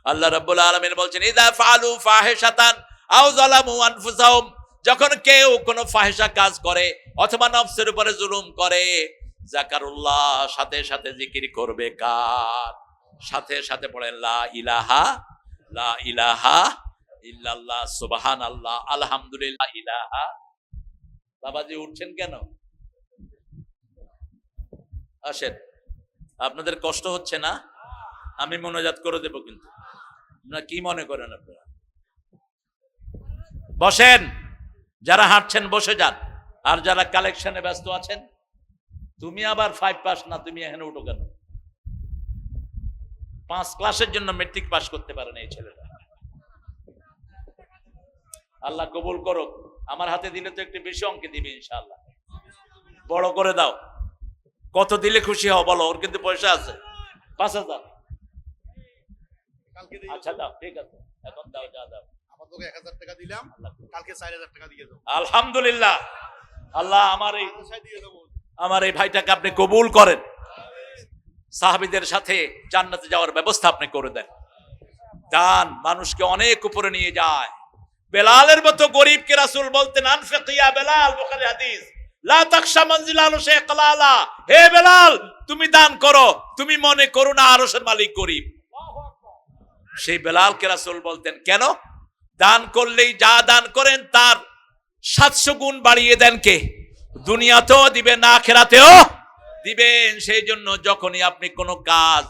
আল্লাহ রাব্বুল আলামিন বলছেন, ইযা ফাআলু ফাহিশাতান আও যালামু আনফুসাহুম, যখন কেউ কোনো ফাহিশা কাজ করে অথবা নফসের উপরে জুলুম করে, যাকারুল্লাহ, সাথে সাথে জিকির করবে। কার? সাথে সাথে পড়েন, লা ইলাহা ইল্লাল্লাহ, সুবহানাল্লাহ, আলহামদুলিল্লাহ, ইলাহা। বাবাজি উঠছেন কেন? আসেন, আপনাদের কষ্ট হচ্ছে না? আমি মোনাজাত করে দেব, কিন্তু আপনারা কি মনে করেন? আপনারা বসেন। যারা হাঁটছেন বসে যান, আর যারা কালেকশনে ব্যস্ত আছেন, তুমি আবার 5 পাস না, তুমি এখানে উঠো কেন? 5 ক্লাসের জন্য মেট্রিক পাস করতে পারে না এই ছেলেটা। আল্লাহ কবুল করুক। আমার হাতে দিলে তো একটু বেশি অঙ্কে দিবে ইনশাআল্লাহ। বড় করে দাও। কত দিলে খুশি হও বলো? ওর কিন্তু পয়সা আছে, 5000। কালকে দিয়ে আচ্ছা দাও, ঠিক আছে, এখন দাও, যা দাও। আমার তোকে 1000 টাকা দিলাম, কালকে 4000 টাকা দিয়ে দাও। আলহামদুলিল্লাহ, আল্লাহ বাসায় দিয়ে দেবো। আমার এই ভাইটাকে আপনি কবুল করেন, সাহাবীদের সাথে জান্নাতে যাওয়ার ব্যবস্থা আপনি করে দেন। দান মানুষকে অনেক উপরে নিয়ে যায়। বেলালের মতো গরিবকে রাসূল বলতেন, আনফিক ইয়া বেলাল, বুখারী হাদিস, লা তাখশা মানজিল আরশে ইকলালা, হে বেলাল তুমি দান করো, তুমি মনে করো না আরশের মালিক গরিব। সেই বেলালকে রাসূল বলতেন, কেন? দান করলেই যা দান করেন তার 700 গুণ বাড়িয়ে দেন কে? দুনিয়াতেও দিবেন, আখিরাতেও দিবেন। সেই জন্য যখনই আপনি কোনো কাজ,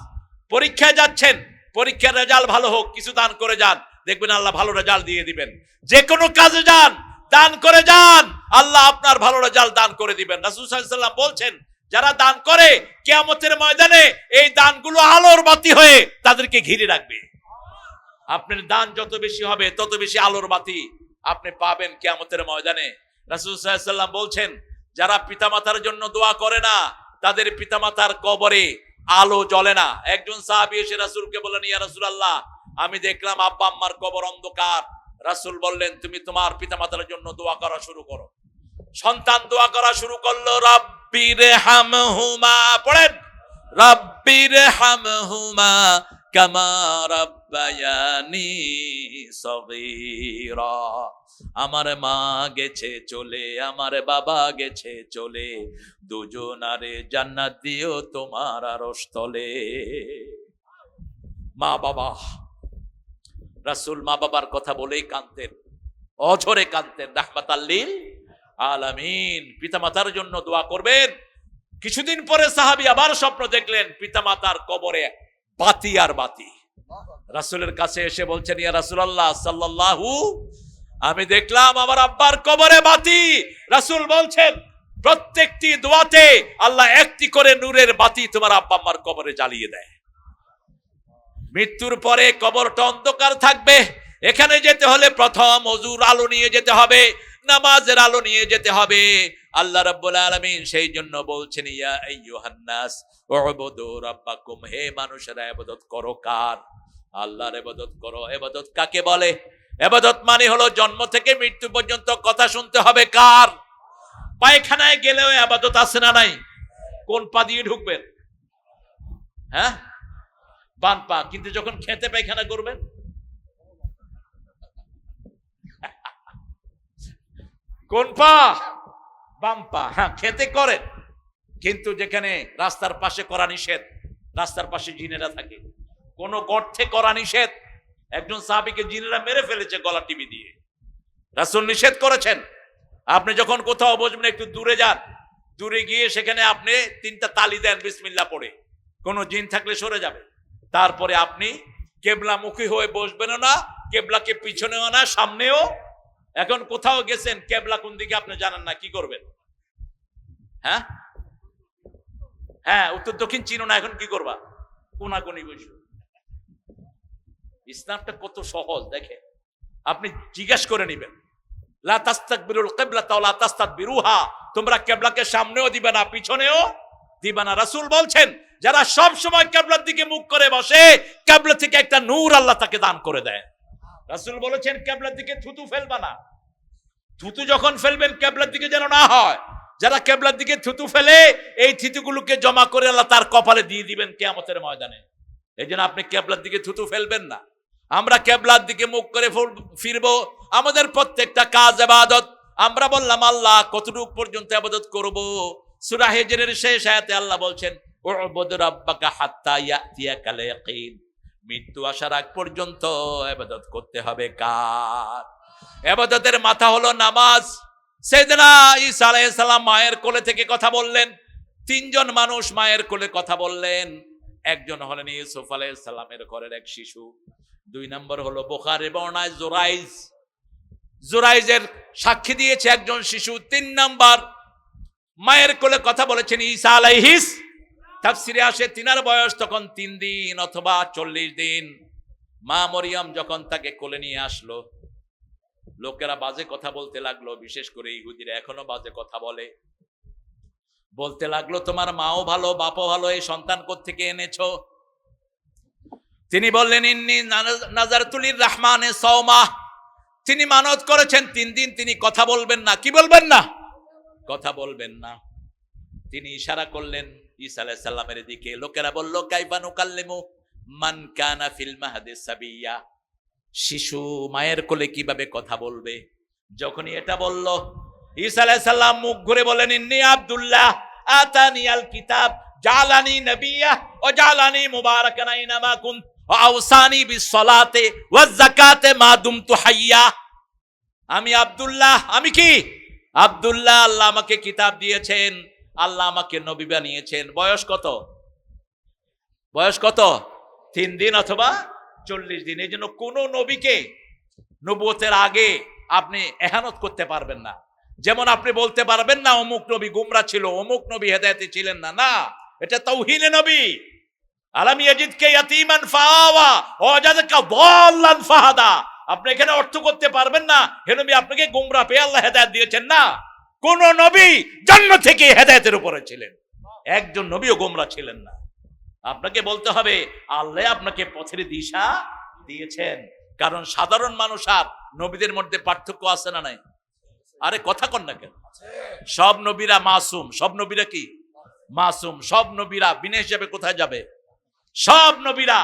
পরীক্ষায় যাচ্ছেন, পরীক্ষার রেজাল্ট ভালো হোক, কিছু দান করে যান, দেখবেন আল্লাহ ভালো রেজাল্ট দিয়ে দিবেন। যে কোনো কাজে যান, দান করে যান, আল্লাহ আপনার ভালো রেজাল্ট দান করে দিবেন। রাসূল সাল্লাল্লাহু আলাইহি ওয়াসাল্লাম বলছেন, যারা দান করে কিয়ামতের ময়দানে এই দানগুলো আলোর বাতি হয়ে তাদেরকে ঘিরে রাখবে। আপনার দান যত বেশি হবে তত বেশি আলোর বাতি আপনি পাবেন কিয়ামতের ময়দানে। রাসূল সাল্লাল্লাহু আলাইহি ওয়াসাল্লাম বলছেন, যারা পিতামাতার জন্য দোয়া করে না, তাদের পিতামাতার কবরে আলো জ্বলে না। একজন সাহাবী এসে রাসূলকে বললেন, ইয়া রাসূলুল্লাহ, আমি দেখলাম আব্বা আম্মার কবর অন্ধকার। রাসূল বললেন, তুমি তোমার পিতামাতার জন্য দোয়া করা শুরু করো। সন্তান দোয়া করা শুরু করলো, রাব্বির হামহুমা, পড়েন, রাব্বির হামহুমা কামা রাব্বায়ানি সগীরা। আমার মা গেছে চলে, আমার বাবা গেছে চলে, দুজনারে জান্নাত দিও তোমার আরশ তলে। মা বাবা, রাসূল মা বাবার কথা বলেই কাঁদতেন, অঝরে কাঁদতেন, রাহমাতাল লিল আলামিন। পিতামাতার জন্য দোয়া করবেন। কিছুদিন পরে সাহাবী আবার স্বপ্ন দেখলেন, পিতামাতার কবরে বাতি আর বাতি। রাসূলের কাছে এসে বলছেন, ইয়া রাসূলুল্লাহ সাল্লাল্লাহু, আমি দেখলাম আমার আব্বার কবরে বাতি। রাসূল বলছেন, প্রত্যেকটি দোয়াতে আল্লাহ একটি করে নূরের বাতি তোমার আব্বা আম্মার কবরে জ্বালিয়ে দেয়। মৃত্যুর পরে কবরটা অন্ধকার থাকবে। এখানে যেতে হলে প্রথম ওযুর আলো নিয়ে যেতে হবে, নামাজের আলো নিয়ে যেতে হবে। আল্লাহ রাব্বুল আলামিন সেই জন্য বলছেন, ইয়া আইয়ুহান নাস উবুদু রাব্বাকুম, হে মানুষেরা ইবাদত করো কার? আল্লাহর ইবাদত করো। ইবাদত কাকে বলে? ইবাদত মানে হলো জন্ম থেকে মৃত্যু পর্যন্ত কথা শুনতে হবে কার? পায়খানায় গেলেও ইবাদত আছে না নাই? কোন পা দিয়ে ঢুকবেন? হ্যাঁ, বাম পা। কিন্তু যখন খেতে পায়খানা করবেন, কোন পা? বাম পা। হ্যাঁ, খেতে করেন, কিন্তু যেখানে রাস্তার পাশে করা নিষেধ, রাস্তার পাশে জিনেরা থাকে, কোন গর্তে করা নিষেধ। একজন সাহাবীকে জিনেরা মেরে ফেলেছে গলা টিপি দিয়ে, রাসূল নিষেধ করেছেন। আপনি যখন কোথাও বসবেন একটু দূরে যান, দূরে গিয়ে সেখানে আপনি 3টা তালি দেন বিসমিল্লাহ পড়ে, কোন জিন থাকলে সরে যাবে। তারপরে আপনি কেবলামুখী হয়ে বসবেন না, কেবলাকে পিছনেও না, সামনেও। এখন কোথাও গেছেন, কেবলা কোন দিকে আপনি জানেন না, কি করবেন? হ্যাঁ হ্যাঁ, উত্তর দক্ষিণ চিনো না, এখন কি করবা? কোনাকুনি বসো। ইসলামটা কত সহজ দেখেন। আপনি জিজ্ঞেস করে নিবেন, লা তাস্তাকবিরুল কিবলাতা ওয়া লা তাস্তাদবিরুহা, তোমরা কিবলাকে সামনেও দিবে না, পিছনেও দিবে না। রাসূল বলছেন, যারা সব সময় কিবলার দিকে মুখ করে বসে, কিবলা থেকে একটা নূর আল্লাহ তাকে দান করে দেয়। রাসূল বলেছেন, কিবলার দিকে থুতু ফেলবা না। থুতু যখন ফেলবেন কিবলার দিকে যেন না হয়। যারা কিবলার দিকে থুতু ফেলে, এই থুতুগুলোকে জমা করে আল্লাহ তার কপালে দিয়ে দিবেন কিয়ামতের ময়দানে। এই জন্য আপনি কিবলার দিকে থুতু ফেলবেন না। আমরা কিবলার দিকে মুখ করে ফিরবো। আমাদের প্রত্যেকটা কাজ ইবাদত। আমরা বললাম আল্লাহ কতটুকু পর্যন্ত ইবাদত করব? সূরা হিজরের শেষ আয়াতে আল্লাহ বলছেন, উবুদ রাব্বাকা হাত্তা ইয়াতিয়াকাল ইয়াকিন, মৃত্যু আসার আগ পর্যন্ত ইবাদত করতে হবে কার? ইবাদতের মাথা হলো নামাজ। সাইয়েদনা ঈসা আলাইহিস সালাম মায়ের কোলে থেকে কথা বললেন। 3 জন মানুষ মায়ের কোলে কথা বললেন। একজন হলেন ইউসুফ আলাইহিস সালামের ঘরের এক শিশু। 2 নম্বর হলো বুখারীর বর্ণনায় জুরাইজের সাক্ষী দিয়েছে একজন শিশু। 3 নম্বর মায়ের কোলে কথা বলেছেন ঈসা আলাইহিস। তাফসিরে আসে তিনার বয়স তখন 3 দিন অথবা 40 দিন। মা মরিয়ম যখন তাকে কোলে নিয়ে আসলো, লোকেরা বাজে কথা বলতে লাগলো, বিশেষ করে ইহুদিরা এখনো বাজে কথা বলতে লাগলো, তোমার মাও ভালো বাপও ভালো, এই সন্তান কোত্থেকে এনেছো? তিনি বললেন ইন্নী নাযারতুলির রহমানে সাওমা, তিনি মানত করেছেন 3 দিন তিনি কথা বলবেন না। কি বলবেন না? কথা বলবেন না। তিনি ইশারা করলেন ঈসা আলাইহিস সালামের দিকে। লোকেরা বলল কাইফা নুকাল্লিমু মান কানা ফিল মাহদি সাবিয়্যা, শিশু মায়ের কোলে কিভাবে কথা বলবে? যখনই এটা বলল ঈসা আলাইহিস সালাম মুখ ঘুরে বলেন ইন্নী আব্দুল্লাহ আতানিয়াল কিতাব জালানি নবিয়্যা ওয়া জালানি মুবারাকান আইনামা কুনত ওয়া আওসানি বিসসালাতি ওয়াজ যাকাতি মা দুমতু হাইয়্যা। আমি আব্দুল্লাহ। আমি কি আব্দুল্লাহ? আল্লাহ আমাকে কিতাব দিয়েছেন, আল্লাহ আমাকে নবী বানিয়েছেন। বয়স কত? বয়স কত? 3 দিন অথবা 40 দিন। এই জন্য কোন নবীকে নবুয়তের আগে আপনি এহানত করতে পারবেন না। যেমন আপনি বলতে পারবেন না অমুক নবী গুমরা ছিল, অমুক নবী হেদায়েতে ছিলেন না। না, এটা তাওহীদে নবী। আলাম ইয়াজিদকা ইয়াতীমান ফাআওয়া ওয়াজাদাকা দাল্লান ফাহাদা। আপনি এখানে অর্থ করতে পারবেন না হে নবী আপনাকে গুমরা পেয়ে আল্লাহ হেদায়েত দিয়েছেন। না, কোন নবী জন্ম থেকে হেদায়েতের উপরে ছিলেন, একজন নবীও গুমরা ছিলেন না। আপনাকে বলতে হবে আল্লাহ আপনাকে পথের দিশা দিয়েছেন। কারণ সাধারণ মানুষ আর নবীদের মধ্যে পার্থক্য আছে না নাই? আরে কথা কন না কেন? সব নবীরা মাসুম। সব নবীরা কি মাসুম? সব নবীরা বিনা হিসাবে কোথায় যাবে? সব নবীরা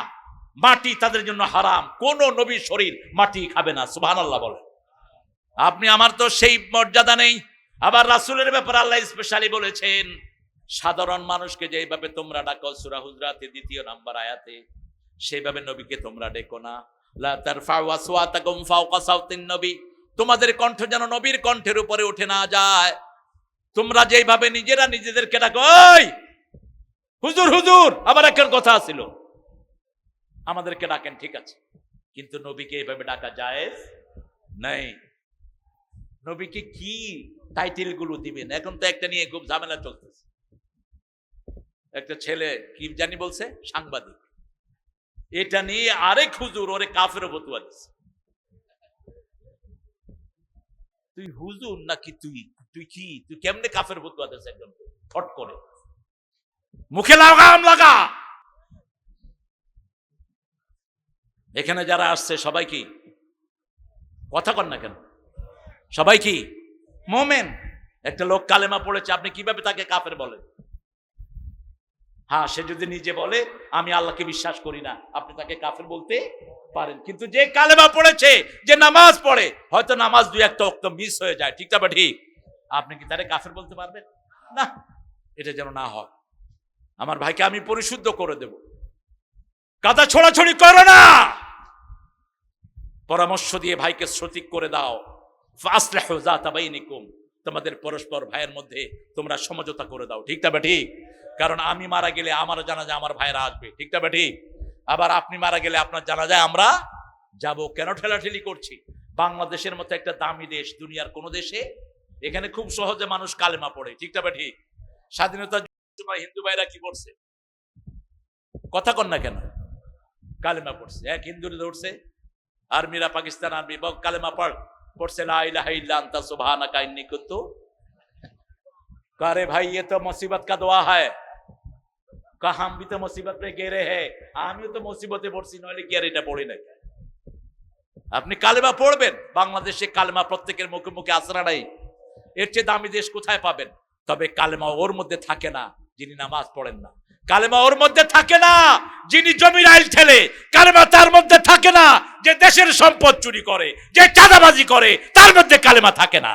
মাটি তাদের জন্য হারাম। কোন নবীর শরীর মাটি খাবে না। সুবহানাল্লাহ বলে। আপনি আমার তো সেই মর্যাদা নেই। আবার রাসূলের ব্যাপারে আল্লাহ স্পেশালি বলেছেন সাধারণ মানুষকে যেভাবে তোমরা ডাকো সূরা হুজরাতের 2 নম্বর আয়াতে, সেইভাবে নবীকে তোমরা ডেকো না। লা তারফাউ আসওয়াতাকুম ফাওকা সাওতিন নবী, তোমাদের কণ্ঠ যেন নবীর কণ্ঠের উপরে উঠে না যায়। তোমরা যেভাবে নিজেরা নিজেদেরকে ডাকো, ওই হুজুর হুজুর, আমার একটা কথা ছিল, আমাদেরকে ডাকেন ঠিক আছে, কিন্তু নবীকে এইভাবে ডাকা জায়েজ নাই। নবীকে কি টাইটেল গুলো দিবেন? এখন তো একটা নিয়ে খুব ঝামেলা চলতেছে। একটা ছেলে কি জানি বলছে সাংবাদিক, এটা নিয়ে আরেক হুজুর ওরে কাফের ফতোয়া দিছে। তুই হুজুর নাকি তুই তুই কি তুই কেমনে কাফের ফতোয়া দিস? একদম ফট করে মুখে লাগাম লাগা। এখানে যারা আসছে সবাই কি কথা কন না কেন? সবাই কি মুমিন? একটা লোক কালেমা পড়েছে, আপনি কিভাবে তাকে কাফের বলেন? হ্যাঁ, সে যদি নিজে বলে আমি আল্লাহকে বিশ্বাস করি না, আপনি তাকে কাফের বলতে পারেন। কিন্তু যে কালেমা পড়েছে, যে নামাজ পড়ে, হয়তো নামাজ 2-1 ওয়াক্ত মিস হয়ে যায়, ঠিক না? ঠিক, আপনি কি তারে কাফের বলতে পারবেন না? এটা যেন না হয়। আমার ভাইকে আমি পরিশুদ্ধ করে দেব। কাদা ছোড়াছড়ি করো না, পরামর্শ দিয়ে ভাইকে সঠিক করে দাও। ফাসলিহু যাতা বাইনিকুম, তোমাদের পরস্পর ভাইয়ের মধ্যে তোমরা সমঝোতা করে দাও, ঠিক না? ঠিক, কারণ আমি মারা গেলে আমার জানাজায় আমার ভাইরা আসবে, ঠিক না? ঠিক, আবার আপনি মারা গেলে আপনার জানাজায় আমরা যাব। কেন ঠেলাঠেলি করছি? বাংলাদেশের মতো একটা দামি দেশ দুনিয়ার কোন দেশে, এখানে খুব সহজে মানুষ কালেমা পড়ে, ঠিক না? ঠিক, স্বাধীনতা হিন্দু ভাইরা কি পড়ছে? কথা কন না কেন? কালেমা পড়ছে। এক হিন্দু ধরছে আর্মিরা, পাকিস্তান আর্মি কালেমা পড়ছে লা ইলাহা ইল্লা আনতা সুবহানাকা ইন্নী কুনতু। अरे भाई ये तो मुसीबत का दुआ है, कहा हम भी तो मुसीबत में गिरे हैं, आमिও তো মুসিবতে পড়ছি, নইলে কি আর এটা পড়ি না? আপনি কালেমা পড়বেন। বাংলাদেশে কালেমা প্রত্যেকের মুখে মুখে আসরা নাই, এর চেয়ে দামি দেশ কোথায় পাবেন? তবে কালেমা ওর মধ্যে থাকে না যিনি নামাজ পড়েন না, কালেমা ওর মধ্যে থাকে না যিনি জমির আইল ঠেলে, কালেমা তার মধ্যে থাকে না যে দেশের সম্পদ চুরি করে, যে চাঁদাবাজি করে, তার মধ্যে কালেমা থাকে না।